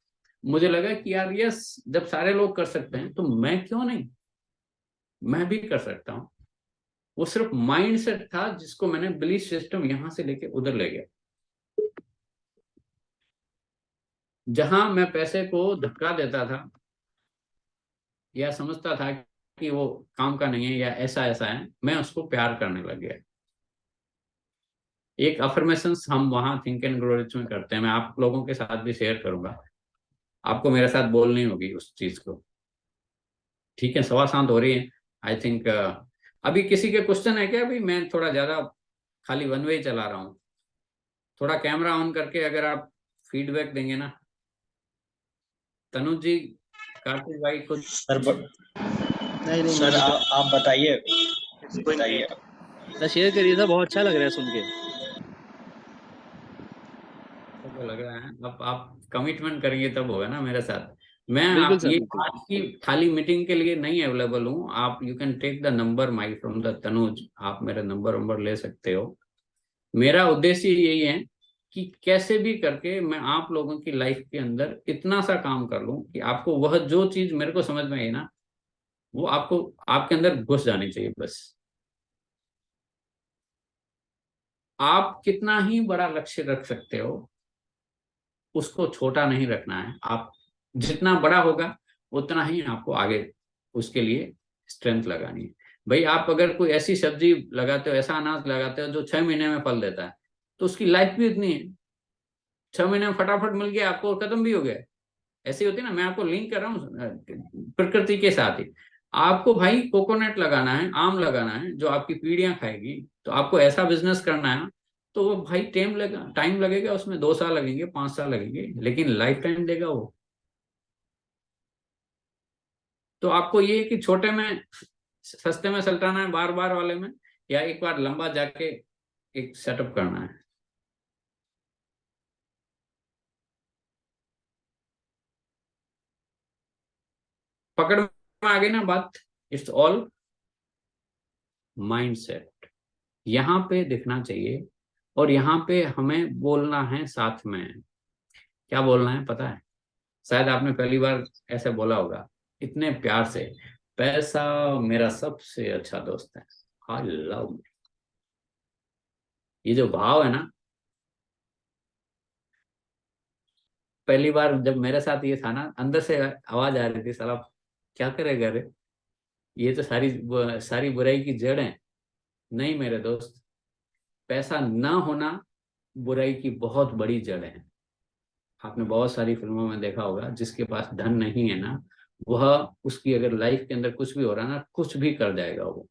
मुझे लगा कि यार यस, जब सारे लोग कर सकते हैं तो मैं क्यों नहीं, मैं भी कर सकता हूँ। वो सिर्फ माइंड सेट था जिसको मैंने बिलीफ सिस्टम यहां से लेके उधर ले गया। जहां मैं पैसे को धक्का देता था या समझता था कि वो काम का नहीं है या ऐसा ऐसा है, मैं उसको प्यार करने लग गया। एक अफर्मेशन हम वहां थिंक एंड ग्रो रिच में करते हैं, मैं आप लोगों के साथ भी शेयर करूंगा। आपको मेरे साथ बोलनी होगी उस चीज को। ठीक है, 7:15 हो रही है आई थिंक। अभी किसी के क्वेश्चन है क्या? अभी मैं थोड़ा ज्यादा खाली वन वे चला रहा हूँ। थोड़ा कैमरा ऑन करके अगर आप फीडबैक देंगे ना। तनुज जी, कार्तिक भाई, खुद सर नहीं नहीं, सर आप बताइए, कोई नहीं। बताइए। सर शेयर करिए सर, बहुत अच्छा लग रहा है सुन के। को लग रहा है अब आप कमिटमेंट करेंगे तब होगा ना मेरे साथ। मैं बिल्कुल आप सर ये बिल्कुल। आज की खाली मीटिंग के लिए नहीं अवेलेबल हूँ। आप you can take the number my from the Tanuj, आप मेरा नंबर ले सकते हो। मेरा उद्देश्य यही है कि कैसे भी करके मैं आप लोगों की लाइफ के अंदर इतना सा काम कर लूं कि आपको वह जो चीज मेरे को समझ में आई ना, वो आपको आपके अंदर घुस जानी चाहिए बस। आप कितना ही बड़ा लक्ष्य रख सकते हो, उसको छोटा नहीं रखना है। आप जितना बड़ा होगा उतना ही आपको आगे उसके लिए स्ट्रेंथ लगानी है। भाई आप अगर कोई ऐसी सब्जी लगाते हो, ऐसा अनाज लगाते हो जो 6 महीने में फल देता है, तो उसकी लाइफ भी उतनी है। 6 महीने में फटाफट मिल गया आपको, खत्म भी हो गया। ऐसी होती है ना, मैं आपको लिंक कर रहा हूँ प्रकृति के साथ ही। आपको भाई कोकोनट लगाना है, आम लगाना है जो आपकी पीढ़ियां खाएगी, तो आपको ऐसा बिजनेस करना है, तो वो भाई टाइम लगेगा उसमें, 2 साल लगेंगे, 5 साल लगेंगे, लेकिन लाइफ टाइम देगा वो। तो आपको ये है कि छोटे में, सस्ते में सल्टाना है, बार बार वाले में, या एक बार लंबा जाके एक सेटअप करना है। पकड़ में आ गई ना बात? It's all mind set. यहाँ पे दिखना चाहिए, और यहाँ पे हमें बोलना है साथ में। क्या बोलना है पता है? शायद आपने पहली बार ऐसे बोला होगा इतने प्यार से, पैसा मेरा सबसे अच्छा दोस्त है, आई लव। ये जो भाव है ना, पहली बार जब मेरे साथ ये था ना, अंदर से आवाज आ रही थी, साला क्या करेगा रे, ये तो सारी सारी बुराई की जड़ है। नहीं मेरे दोस्त, पैसा ना होना बुराई की बहुत बड़ी जड़ है। आपने बहुत सारी फिल्मों में देखा होगा, जिसके पास धन नहीं है ना, वह, उसकी अगर लाइफ के अंदर कुछ भी हो रहा है ना, कुछ भी कर जाएगा वो।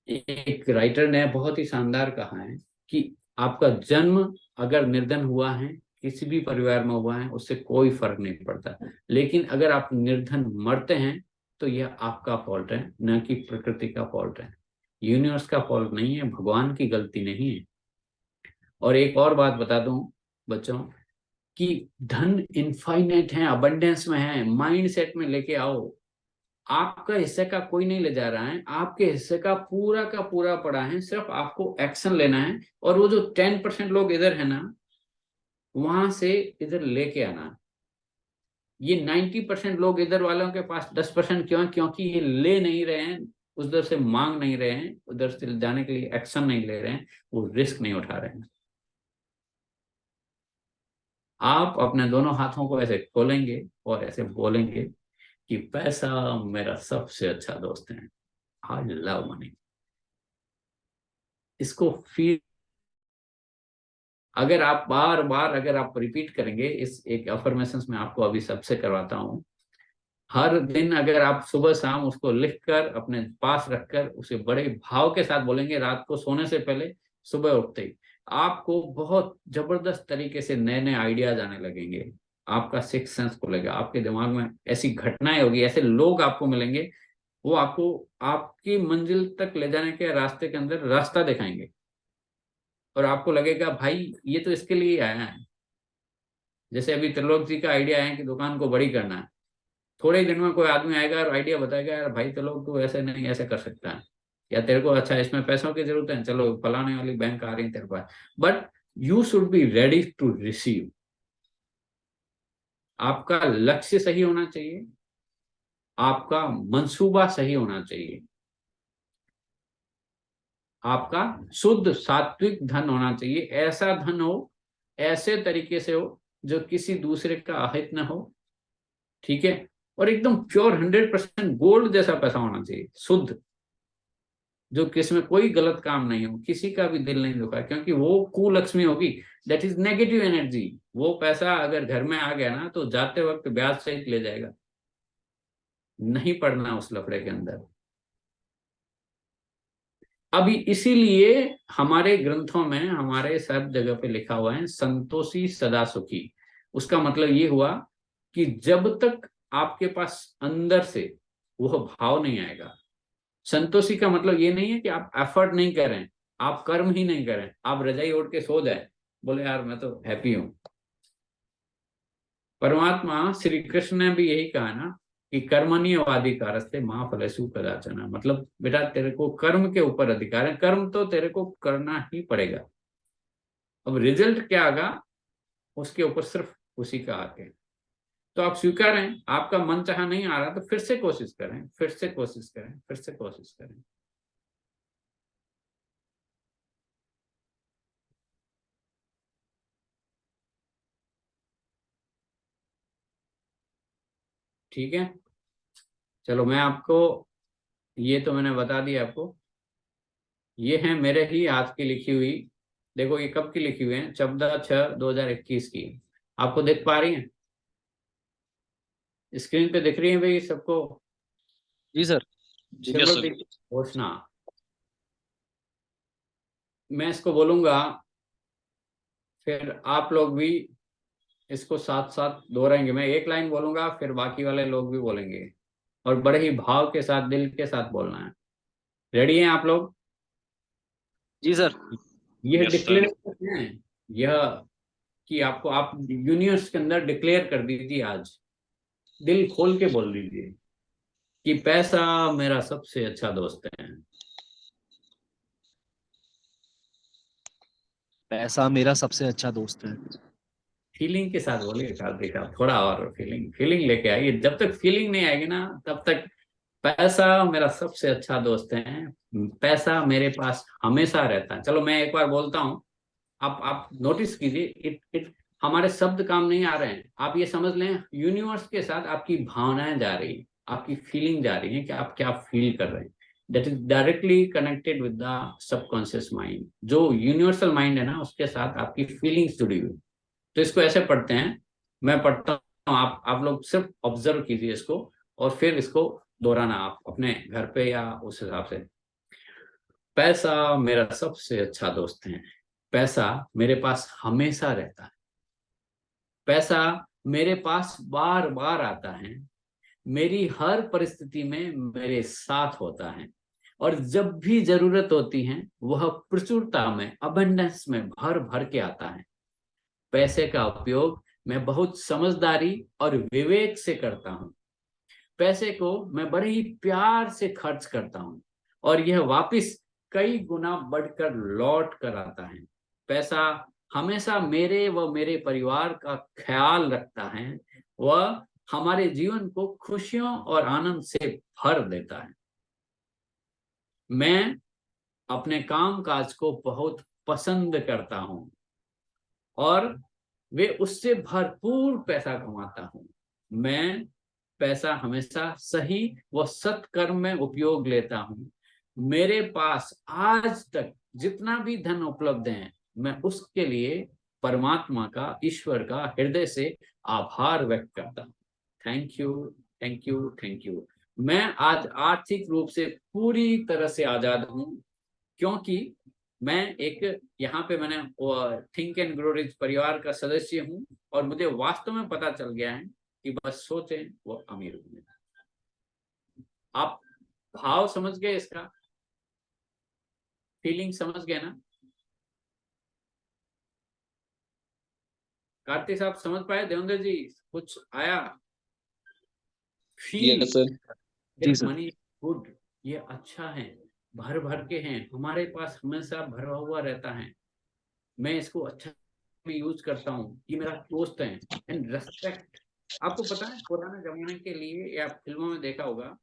एक राइटर ने बहुत ही शानदार कहा है कि आपका जन्म अगर निर्धन हुआ है, किसी भी परिवार में हुआ है, उससे कोई फर्क नहीं पड़ता। लेकिन अगर आप निर्धन मरते हैं तो यह आपका फॉल्ट है, न कि प्रकृति का फॉल्ट है। यूनिवर्स का फॉल्ट नहीं है, भगवान की गलती नहीं है। और एक और बात बता दूं बच्चों, कि धन इनफाइनाइट है, अबंडेंस में है, माइंड सेट में लेके आओ। आपका हिस्से का कोई नहीं ले जा रहा है, आपके हिस्से का पूरा पड़ा है, सिर्फ आपको एक्शन लेना है। और वो जो 10% लोग इधर है ना, वहां से इधर लेके आना। ये 90% लोग इधर वालों के पास 10% क्यों है? क्योंकि ये ले नहीं रहे हैं, उधर से मांग नहीं रहे हैं, उधर से जाने के लिए एक्शन नहीं ले रहे हैं, वो रिस्क नहीं उठा रहे हैं। आप अपने दोनों हाथों को ऐसे खोलेंगे और ऐसे बोलेंगे कि पैसा मेरा सबसे अच्छा दोस्त है, आई लव मनी। इसको फील, अगर आप बार बार अगर आप रिपीट करेंगे, इस एक अफर्मेशन में आपको अभी सबसे करवाता हूं, हर दिन अगर आप सुबह शाम उसको लिखकर अपने पास रखकर उसे बड़े भाव के साथ बोलेंगे, रात को सोने से पहले, सुबह उठते ही, आपको बहुत जबरदस्त तरीके से नए नए आइडियाज आने लगेंगे। आपका सिक्स सेंस खुलेगा, आपके दिमाग में ऐसी घटनाएं होगी, ऐसे लोग आपको मिलेंगे, वो आपको आपकी मंजिल तक ले जाने के रास्ते के अंदर रास्ता दिखाएंगे, और आपको लगेगा भाई ये तो इसके लिए आया है। जैसे अभी त्रिलोक जी का आइडिया है कि दुकान को बड़ी करना है, थोड़े ही दिन में कोई आदमी आएगा और आइडिया बताएगा, यार भाई त्रिलोक तू ऐसे नहीं ऐसे कर सकता है, या तेरे को अच्छा इसमें पैसों की जरूरत है, चलो फलाने वाली बैंक आ रही है तेरे पास, but you should be ready to receive. आपका लक्ष्य सही होना चाहिए, आपका मंसूबा सही होना चाहिए, आपका शुद्ध सात्विक धन होना चाहिए, ऐसा धन हो, ऐसे तरीके से हो जो किसी दूसरे का अहित न हो, ठीक है, और एकदम प्योर 100% गोल्ड जैसा पैसा होना चाहिए, शुद्ध, जो किसमें कोई गलत काम नहीं हो, किसी का भी दिल नहीं दुखा, क्योंकि वो कुलक्ष्मी होगी, दैट इज नेगेटिव एनर्जी। वो पैसा अगर घर में आ गया ना, तो जाते वक्त ब्याज सहित ले जाएगा, नहीं पड़ना उस लफड़े के अंदर। अभी इसीलिए हमारे ग्रंथों में, हमारे सब जगह पे लिखा हुआ है संतोषी सदा सुखी। उसका मतलब ये हुआ कि जब तक आपके पास अंदर से वह भाव नहीं आएगा, संतोषी का मतलब ये नहीं है कि आप एफर्ट नहीं कर रहे हैं, आप कर्म ही नहीं कर रहे हैं, आप रजाई ओढ़ के सो जाए, बोले यार मैं तो हैप्पी हूं। परमात्मा श्री कृष्ण ने भी यही कहा ना कि कर्मण्येवाधिकारस्ते मा फलेषु कदाचन, मतलब बेटा तेरे को कर्म के ऊपर अधिकार है, कर्म तो तेरे को करना ही पड़ेगा, अब रिजल्ट क्या आगा उसके ऊपर सिर्फ उसी का हक है। तो आप स्वीकार हैं, आपका मन चाहा नहीं आ रहा तो फिर से कोशिश करें, फिर से कोशिश करें, फिर से कोशिश करें। ठीक है, चलो मैं आपको, ये तो मैंने बता दिया आपको, ये है मेरे ही हाथ की लिखी हुई, देखो ये कब की लिखी हुई है, 14/6/2021 की। आपको देख पा रही हैं, स्क्रीन पे दिख रही है भाई सबको? जी सर। सिंबल घोषणा, मैं इसको बोलूंगा, फिर आप लोग भी इसको साथ साथ दोहराएंगे, मैं एक लाइन बोलूंगा फिर बाकी वाले लोग भी बोलेंगे, और बड़े ही भाव के साथ, दिल के साथ बोलना है। रेडी हैं आप लोग? जी सर। यह यस सर। डिक्लेयर है, यह कि आपको, आप यूनिवर्स के अंदर डिक्लेयर कर दीजिए, आज दिल खोल के बोल दीजिए कि पैसा मेरा सबसे अच्छा दोस्त है। पैसा मेरा सबसे अच्छा दोस्त है। फीलिंग के साथ बोलिए कार्तिक साहब, थोड़ा और फीलिंग फीलिंग लेके आइए, जब तक फीलिंग नहीं आएगी ना तब तक। पैसा मेरा सबसे अच्छा दोस्त है, पैसा मेरे पास हमेशा रहता है। चलो मैं एक बार बोलता हूँ, आप नोटिस कीजिए, इट इट हमारे शब्द काम नहीं आ रहे हैं, आप ये समझ लें यूनिवर्स के साथ आपकी भावनाएं जा रही, आपकी फीलिंग जा रही है कि आप क्या फील कर रहे हैं, that is directly connected with the subconscious mind. जो यूनिवर्सल माइंड है ना, उसके साथ आपकी फीलिंग्स जुड़ी हुई। तो इसको ऐसे पढ़ते हैं, मैं पढ़ता हूँ, आप लोग सिर्फ ऑब्जर्व कीजिए इसको, और फिर इसको दोहराना आप अपने घर पे या उस हिसाब से। पैसा मेरा सबसे अच्छा दोस्त है, पैसा मेरे पास हमेशा रहता है, पैसा मेरे पास बार बार आता है, मेरी हर परिस्थिति में मेरे साथ होता है, और जब भी जरूरत होती है वह प्रचुरता में, अबंडेंस में भर भर के आता है। पैसे का उपयोग मैं बहुत समझदारी और विवेक से करता हूँ, पैसे को मैं बड़े ही प्यार से खर्च करता हूँ, और यह वापस कई गुना बढ़कर लौट कर आता है। पैसा हमेशा मेरे व मेरे परिवार का ख्याल रखता है, वह हमारे जीवन को खुशियों और आनंद से भर देता है। मैं अपने काम काज को बहुत पसंद करता हूं और वे उससे भरपूर पैसा कमाता हूं। मैं पैसा हमेशा सही व सत्कर्म में उपयोग लेता हूं। मेरे पास आज तक जितना भी धन उपलब्ध है, मैं उसके लिए परमात्मा का, ईश्वर का हृदय से आभार व्यक्त करता हूं। Thank you, thank you, thank you. मैं आज आर्थिक रूप से पूरी तरह से आजाद हूं, क्योंकि मैं एक यहाँ पे मैंने थिंक एंड ग्रो रिच परिवार का सदस्य हूँ और मुझे वास्तव में पता चल गया है कि बस सोचें वो अमीर होंगे। आप भाव समझ गए, इसका फीलिंग समझ गए ना? कार्तिक साहब समझ पाए? देवेंद्र जी कुछ आया? Feel yes sir. जी सर। मनी गुड, ये अच्छा है, भर भर के हैं, हमारे पास हमेशा भरा हुआ रहता है। मैं इसको अच्छा में यूज करता हूँ, ये मेरा दोस्त है। एंड रेस्पेक्ट, आपको पता है पुराने जमाने के लिए, या फिल्मों में देखा होगा,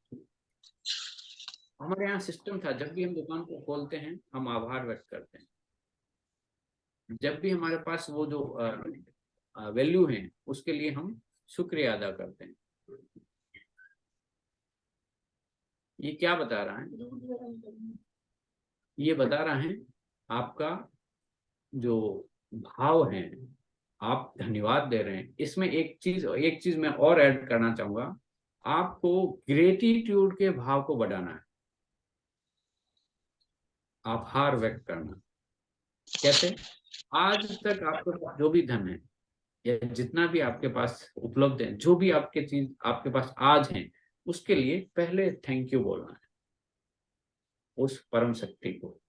हमारे यहाँ सिस्टम था, जब भी हम दुकान को खोलते हैं हम आभार व्यक्त करते हैं। जब भी हमारे पास वो जो वैल्यू है उसके लिए हम शुक्रिया अदा करते हैं। ये क्या बता रहा है? ये बता रहा है आपका जो भाव है, आप धन्यवाद दे रहे हैं। इसमें एक चीज मैं और ऐड करना चाहूंगा, आपको ग्रेटिट्यूड के भाव को बढ़ाना है, आभार व्यक्त करना। कैसे? आज तक आपके पास जो भी धन है या जितना भी आपके पास उपलब्ध है, जो भी आपके चीज आपके पास आज है, उसके लिए पहले थैंक यू बोलना है उस परम शक्ति को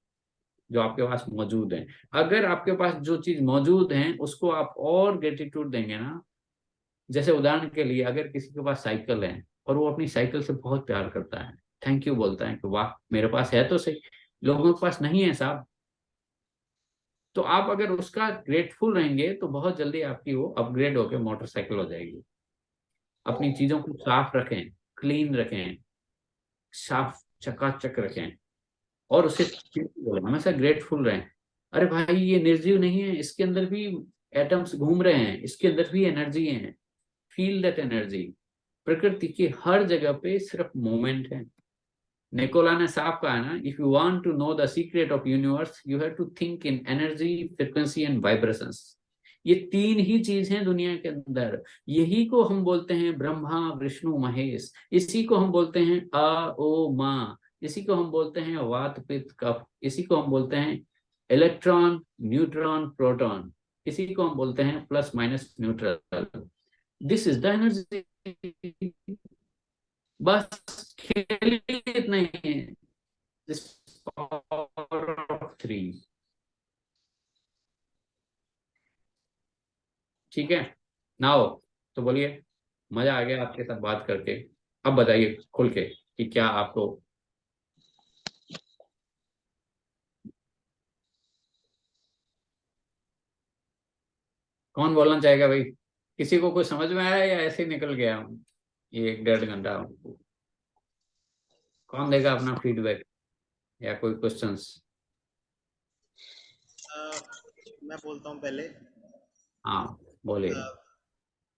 जो आपके पास मौजूद है। अगर आपके पास जो चीज मौजूद है उसको आप और ग्रेटिट्यूड देंगे ना, जैसे उदाहरण के लिए अगर किसी के पास साइकिल है और वो अपनी साइकिल से बहुत प्यार करता है, थैंक यू बोलता है कि वाह मेरे पास है तो सही, लोगों के पास नहीं है साहब, तो आप अगर उसका ग्रेटफुल रहेंगे तो बहुत जल्दी आपकी वो अपग्रेड होकर मोटरसाइकिल हो जाएगी। अपनी चीजों को साफ रखें, क्लीन रखें, साफ चकाचक रखें और उसे हमेशा ग्रेटफुल रहें। अरे भाई ये निर्जीव नहीं है, इसके अंदर भी एटम्स घूम रहे हैं, इसके अंदर भी एनर्जी है, फील दैट एनर्जी। प्रकृति की हर जगह पे सिर्फ मोमेंट है। निकोला ने साफ कहा ना, if you want to know the secret of universe you have to think in energy, frequency and vibrations. ये तीन ही चीज हैं दुनिया के अंदर। यही को हम बोलते हैं ब्रह्मा विष्णु महेश, इसी को हम बोलते हैं अ ओ मा, इसी को हम बोलते हैं वात पित्त कफ, इसी को हम बोलते हैं इलेक्ट्रॉन न्यूट्रॉन प्रोटॉन, इसी को हम बोलते हैं plus minus neutral. This is the energy. बस खेल इतना ही है, दिस पावर ऑफ थ्री। ठीक है, नाउ तो बोलिए, मजा आ गया आपके साथ बात करके। अब बताइए खुल के कि क्या आपको कौन बोलना चाहेगा भाई? किसी को कुछ समझ में आया या ऐसे ही निकल गया हूँ ये 1.5 घंटा? कौन देगा अपना फीडबैक या कोई क्वेश्चंस? मैं बोलता हूँ पहले। हाँ बोलिए।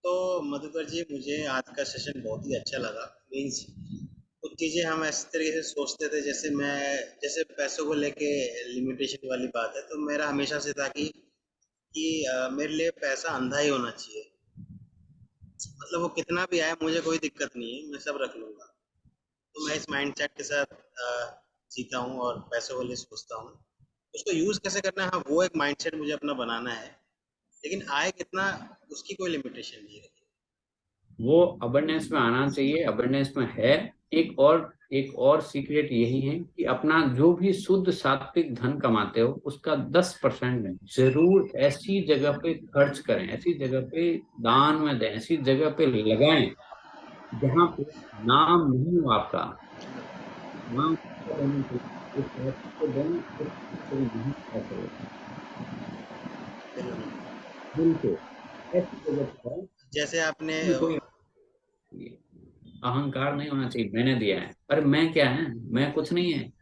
तो मधुकर जी, मुझे आज का सेशन बहुत ही अच्छा लगा। मीन्स कुछ चीज़ें हम इस तरीके से सोचते थे, जैसे पैसों को लेके लिमिटेशन वाली बात है, तो मेरा हमेशा से था कि मेरे लिए पैसा अंधा ही होना चाहिए। मतलब वो कितना भी आए मुझे कोई दिक्कत नहीं है, मैं सब रख लूंगा। तो मैं इस माइंडसेट के साथ जीता हूँ और पैसों के लिए सोचता हूँ। उसको यूज़ कैसे करना है, हाँ, वो एक माइंडसेट मुझे अपना बनाना है। लेकिन आए कितना, उसकी कोई लिमिटेशन नहीं है। वो अबंडेंस में आना चाहिए, अबंडेंस में है। एक और सीक्रेट यही है कि अपना जो भी शुद्ध सात्विक धन कमाते हो उसका 10% जरूर ऐसी जगह पे खर्च करें, ऐसी जगह पे दान में दें, ऐसी जगह पे लगाएं जहाँ पे नाम नहीं हो आपका। नाम देना चाहिए, उस पैसे को दें, उस पैसे को नहीं करो, बिल्कुल। दिल से ऐसी जगह पे है जैसे आपने कि कोई ये अहंकार नहीं होना चाहिए, मैंने दिया है, अरे मैं क्या है, मैं कुछ नहीं है।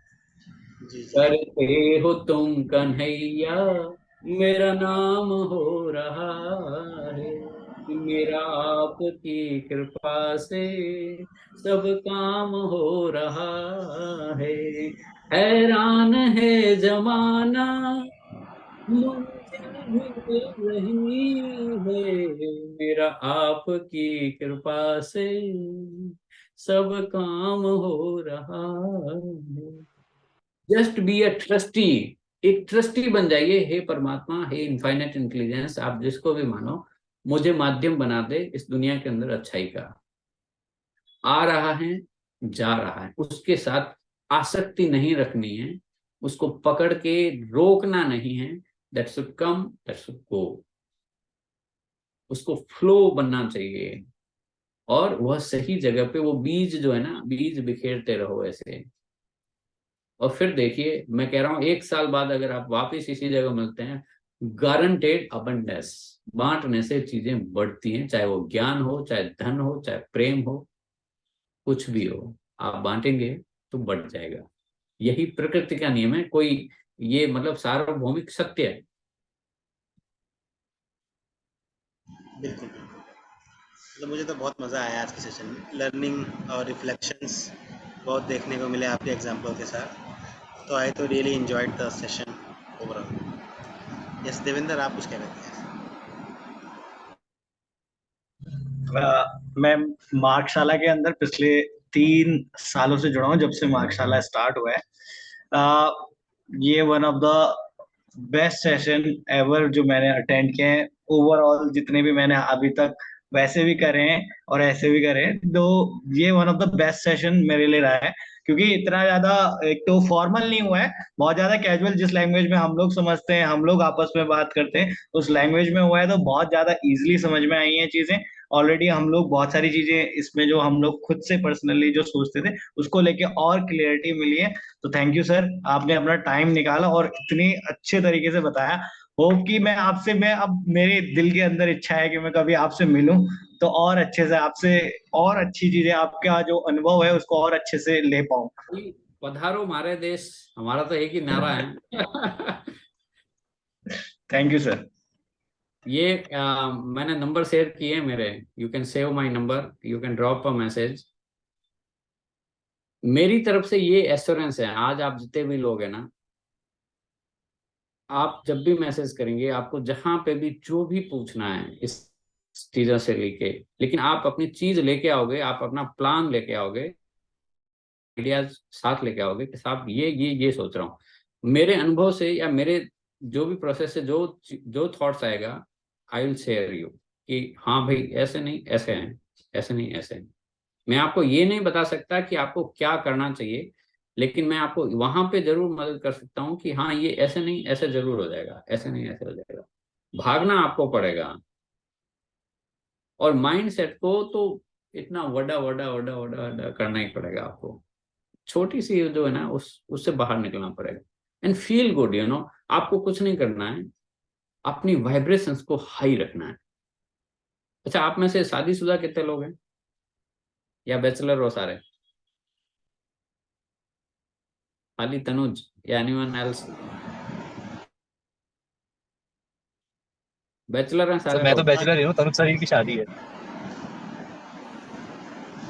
जी जी। करते हो तुम कन्हैया, मेरा नाम हो रहा है, मेरा आपकी कृपा से सब काम हो रहा है। हैरान है जमाना, मंजिल भी मिल रही है, मेरा आपकी कृपा से सब काम हो रहा है। जस्ट बी अ ट्रस्टी, एक ट्रस्टी बन जाइए। हे परमात्मा, हे इनफाइनाइट इंटेलिजेंस, आप जिसको भी मानो, मुझे माध्यम बना दे इस दुनिया के अंदर अच्छाई का। आ रहा है, जा रहा है, उसके साथ आसक्ति नहीं रखनी है, उसको पकड़ के रोकना नहीं है। That should come, that should go. उसको फ्लो बनना चाहिए, और वह सही जगह पे वो बीज जो है ना, बीज बिखेरते रहो ऐसे। और फिर देखिए, मैं कह रहा हूं 1 साल बाद अगर आप वापस इसी जगह मिलते हैं, गारंटेड अबंडेंस। बांटने से चीजें बढ़ती हैं, चाहे वो ज्ञान हो, चाहे धन हो, चाहे प्रेम हो, कुछ भी हो, आप बांटेंगे तो बढ़ जाएगा। यही प्रकृति का नियम है, कोई ये मतलब सार्वभौमिक सत्य है। बिल्कुल बिल्कुल। मतलब मुझे तो बहुत मज़ा आया आज के सेशन में, लर्निंग और रिफ्लेक्शंस बहुत देखने को मिले आपके एग्जाम्पल के साथ। तो आई तो really enjoyed the session overall. Yes Devendra, आप कुछ कह रहे थे? मैं मार्कशाला के अंदर पिछले 3 सालों से जुड़ा हूँ, जब से मार्कशाला स्टार्ट हुआ है। ये one of the best session ever जो मैंने अटेंड किए हैं। ओवरऑल जितने भी मैंने अभी तक वैसे भी करे हैं और ऐसे भी करे हैं, तो ये one of the best session मेरे लिए रहा है, क्योंकि इतना ज्यादा एक तो फॉर्मल नहीं हुआ है, बहुत ज्यादा कैजुअल। जिस लैंग्वेज में हम लोग समझते हैं, हम लोग आपस में बात करते हैं, उस लैंग्वेज में हुआ है, तो बहुत ज्यादा इजीली समझ में आई हैं चीजें। ऑलरेडी हम लोग बहुत सारी चीजें इसमें जो हम लोग खुद से पर्सनली जो सोचते थे, उसको लेके और क्लियरिटी मिली है। तो थैंक यू सर, आपने अपना टाइम निकाला और इतनी अच्छे तरीके से बताया। होप कि मैं अब मेरे दिल के अंदर इच्छा है कि मैं कभी आपसे मिलूं, तो और अच्छे से आपसे और अच्छी चीजें, आपका जो अनुभव है उसको और अच्छे से ले पाऊं। भाई, पधारो हमारे देश, हमारा तो एक ही नारा है। Thank you sir. ये मैंने नंबर शेयर किए मेरे, you can save my number, you can drop a message. मेरी तरफ से ये एश्योरेंस है, आज आप जितने भी लोग हैं ना, आप जब भी मैसेज करेंगे, आपको जहां पे भी जो भी पूछना है इस चीजों से लेके, लेकिन आप अपनी चीज लेके आओगे, आप अपना प्लान लेके आओगे, आइडियाज साथ लेके आओगे कि साहब ये सोच रहा हूँ। मेरे अनुभव से या मेरे जो भी प्रोसेस से जो जो थॉट्स आएगा, आई विल शेयर यू कि हाँ भाई ऐसे नहीं ऐसे हैं, ऐसे नहीं ऐसे हैं। मैं आपको ये नहीं बता सकता कि आपको क्या करना चाहिए, लेकिन मैं आपको वहां पे जरूर मदद कर सकता हूँ कि हाँ ये ऐसे नहीं ऐसे जरूर हो जाएगा, ऐसे नहीं ऐसे हो जाएगा। भागना आपको पड़ेगा, और माइंड सेट को तो इतना वड़ा वड़ा वड़ा वड़ा वड़ा करना ही पड़ेगा आपको। छोटी सी जो है ना, उस उससे बाहर निकलना पड़ेगा। एंड फील गुड, आपको कुछ नहीं करना है, अपनी वाइब्रेशंस को हाई रखना है। अच्छा, आप में से शादीशुदा कितने लोग हैं, या बैचलर हो सारे? खाली तनुज, या एनीवन एल्स? बैचलर हैं सर सारे मैं तो लोग? बैचलर ही हूँ, तनुज सर की शादी है।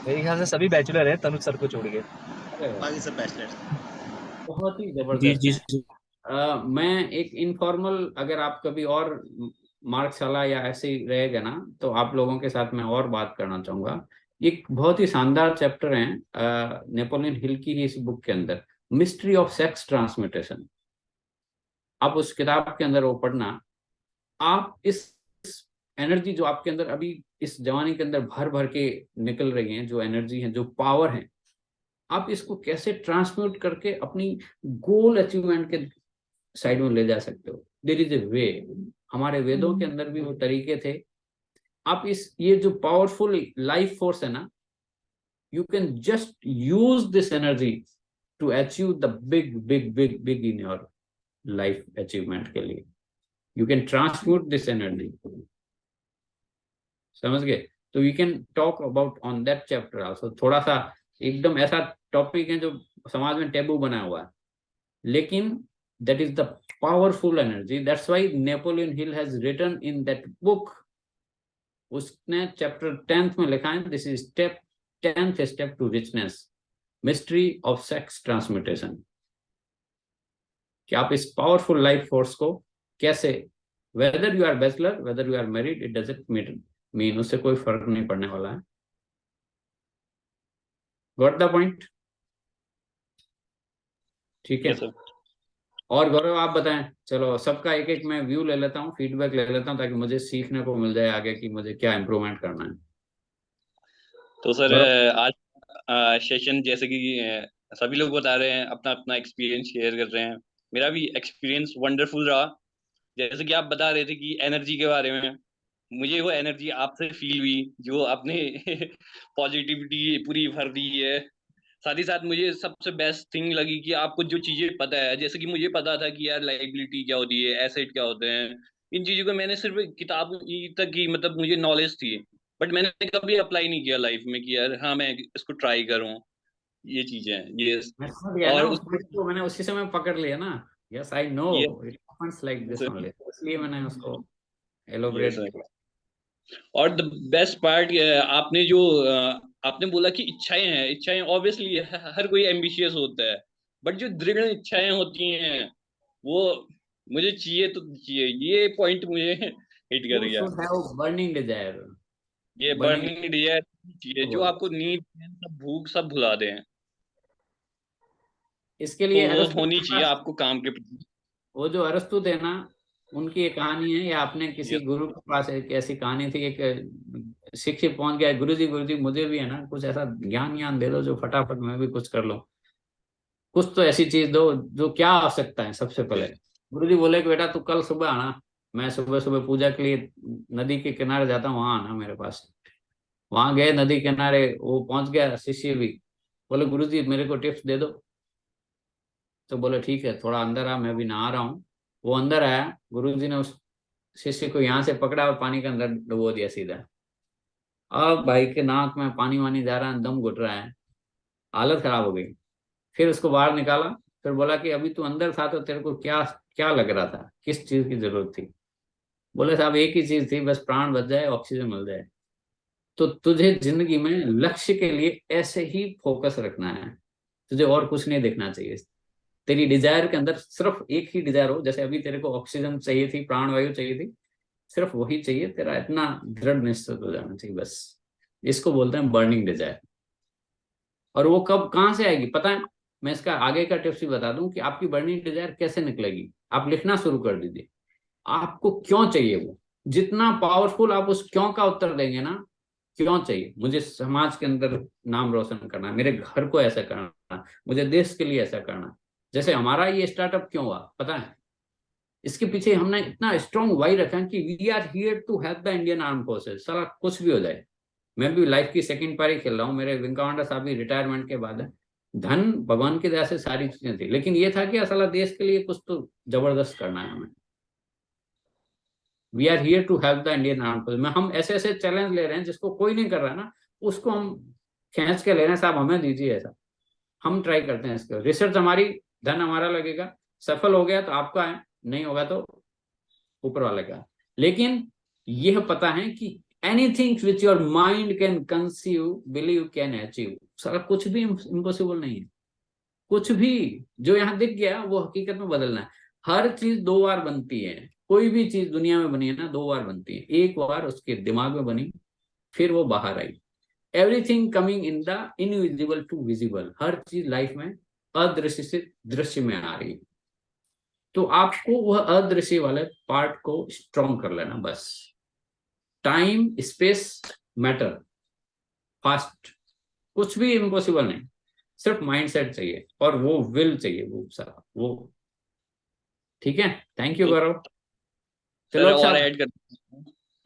मेरे ख्याल से सभी बैचलर है, तनुज सर को छोड़ के। अरे वाह, बाकी सब बैचलर्स। बहुत ही जी जबरदस्त जी हैं। सर। मैं एक इनफॉर्मल, अगर आप कभी और मार्कशाला या ऐसे ही रहेगा ना, तो आप लोगों के साथ मैं और बात करना चाहूंगा। एक बहुत ही शानदार चैप्टर है नेपोलियन हिल की ही इस बुक के अंदर, मिस्ट्री ऑफ सेक्स ट्रांसमिटेशन। आप उस किताब के अंदर वो पढ़ना, आप इस एनर्जी जो आपके अंदर अभी इस जवानी के अंदर भर भर के निकल रही है, जो एनर्जी है, जो पावर है, आप इसको कैसे ट्रांसम्यूट करके अपनी गोल अचीवमेंट के साइड में ले जा सकते हो। देयर इज ए वे, हमारे वेदों के अंदर भी वो तरीके थे। आप इस ये जो पावरफुल लाइफ फोर्स है ना, you can just use this energy to achieve the big big big big in your life achievement के लिए। You can transmute this energy, समझ गए? तो we can talk about on that chapter also. थोड़ा सा एकदम ऐसा टॉपिक है जो समाज में टेबू बना हुआ है, लेकिन that is the powerful energy. That's why Napoleon Hill has written in that book, उसने चैप्टर 10th में लिखा है, this is step 10th step to richness, mystery of sex transmutation. कि आप इस पावरफुल लाइफ फोर्स को कैसे, whether you are bachelor whether you are married, it doesn't mean, उससे कोई फर्क नहीं पड़ने वाला है। Got the point? ठीक है। Yes sir. और गौरव आप बताएं, चलो सबका एक एक मैं व्यू ले लेता हूँ, फीडबैक ले लेता हूँ, ताकि मुझे सीखने को मिल जाए आगे कि मुझे क्या इंप्रूवमेंट करना है। तो सर गौरव, आज सेशन जैसे कि सभी लोग बता रहे हैं, अपना अपना एक्सपीरियंस शेयर कर रहे हैं। मेरा भी एक्सपीरियंस वंडरफुल रहा। जैसे कि आप बता रहे थे कि एनर्जी के बारे में, मुझे वो एनर्जी आपसे फील हुई जो आपने पॉजिटिविटी पूरी भर दी है। साथ ही साथ मुझे सबसे बेस्ट थिंग लगी कि आपको जो चीजें पता है, जैसे कि मुझे पता था कि यार लाइबिलिटी क्या होती है, एसेट क्या होते हैं, इन चीजों को मैंने सिर्फ किताब तक की मतलब मुझे नॉलेज थी, बट मैंने कभी अप्लाई नहीं किया लाइफ में कि यार हाँ मैं इसको ट्राई करूँ। ये चीजें हैं ये। मैं समझ गया ना और उस उसमें पॉइंट को, मैंने उसी समय पकड़ लिया ना। यस आई नो, ये it happens like this only, इसलिए मैंने उसको ये एलोबरेट सर। किया। और द बेस्ट पार्ट आपने जो आपने बोला कि इच्छाएं हैं, इच्छाएं ऑब्वियसली हर कोई एम्बिशियस होता है, बट जो दृढ़ इच्छाएं होती हैं वो मुझे चाहिए तो चाहिए। ये पॉइंट मुझे हिट कर यू गया। Should have burning desire. ये बर्निंग बर्निंग डिजायर चाहिए जो बोल, आपको नींद सब भूख सब भुला दें। इसके तो लिए वो अरस्तु होनी के चाहिए पास, आपको काम के प्रति। वो जो अरस्तु थे ना, उनकी एक कहानी है, या अपने किसी यस। गुरु के पास एक ऐसी कहानी थी, एक शिक्षक पहुंच गया, गुरु जी मुझे भी है ना कुछ ऐसा ज्ञान ज्ञान दे दो जो फटाफट मैं भी कुछ कर लूं, कुछ तो ऐसी चीज दो जो क्या आवश्यकता है सबसे पहले। गुरु जी बोले कि बेटा तू कल सुबह आना, मैं सुबह सुबह पूजा के लिए नदी के किनारे जाता हूँ, वहां आना मेरे पास। वहां गए नदी किनारे, वो पहुंच गया शिष्य भी, बोले गुरु जी मेरे को टिप्स दे दो। तो बोले ठीक है थोड़ा अंदर आ, मैं भी नहा रहा हूँ। वो अंदर आया, गुरु जी ने उस शिष्य को यहाँ से पकड़ा और पानी के अंदर डुबो दिया सीधा। अब भाई के नाक में पानी वानी जा रहा है, दम घुट रहा है, हालत खराब हो गई। फिर उसको बाहर निकाला, फिर बोला कि अभी तू अंदर था तो तेरे को क्या क्या लग रहा था, किस चीज की जरूरत थी? बोले साहब एक ही चीज थी, बस प्राण बच जाए, ऑक्सीजन मिल जाए। तो तुझे जिंदगी में लक्ष्य के लिए ऐसे ही फोकस रखना है, तुझे और कुछ नहीं देखना चाहिए। तेरी डिजायर के अंदर सिर्फ एक ही डिजायर हो, जैसे अभी तेरे को ऑक्सीजन चाहिए थी, प्राणवायु चाहिए थी, सिर्फ वही चाहिए, तेरा इतना दृढ़ निश्चित हो जाना चाहिए बस। इसको बोलते हैं बर्निंग डिजायर। और वो कब कहाँ से आएगी पता है? मैं इसका आगे का टिप्स भी बता दूं कि आपकी बर्निंग डिजायर कैसे निकलेगी। आप लिखना शुरू कर दीजिए, आपको क्यों चाहिए वो। जितना पावरफुल आप उस क्यों का उत्तर देंगे ना, क्यों चाहिए, मुझे समाज के अंदर नाम रोशन करना है, मेरे घर को ऐसा करना है, मुझे देश के लिए ऐसा करना है। जैसे हमारा ये स्टार्टअप क्यों हुआ पता है? इसके पीछे हमने इतना स्ट्रॉन्ग वाई रखा है कि we are here to help the Indian arm forces. साला कुछ भी हो जाए, मैं भी लाइफ की सेकंड पारी खेल रहा हूँ, मेरे विंग कमांडर साहब भी रिटायरमेंट के बाद है। धन भगवान की दया से सारी चीजें थी, लेकिन ये था कि साला देश के लिए कुछ तो जबरदस्त करना है हमें। We are here to help the Indian arm force में हम ऐसे ऐसे चैलेंज ले रहे हैं जिसको कोई नहीं कर रहा है ना, उसको हम खींच के ले रहे हैं, साहब हमें दीजिए ऐसा। हम ट्राई करते हैं इसको, रिसर्च हमारी, धन हमारा लगेगा, सफल हो गया तो आपका है, नहीं होगा तो ऊपर वाले का। लेकिन यह पता है कि anything which your mind can conceive believe can achieve. सारा कुछ भी इम्पॉसिबल नहीं है। कुछ भी जो यहाँ दिख गया वो हकीकत में बदलना है। हर चीज दो बार बनती है, कोई भी चीज दुनिया में बनी है ना दो बार बनती है। एक बार उसके दिमाग में बनी, फिर वो बाहर आई। Everything coming in the invisible to visible, हर चीज लाइफ में अदृश्य से दृश्य में आ रही है। तो आपको वह अदृश्य वाले पार्ट को स्ट्रॉन्ग कर लेना बस। टाइम स्पेस मैटर फास्ट, कुछ भी इम्पॉसिबल नहीं, सिर्फ माइंडसेट चाहिए और वो विल चाहिए, वो सारा वो। ठीक है, थैंक यू तो गौरव। चलो सर अच्छा, और ऐड कर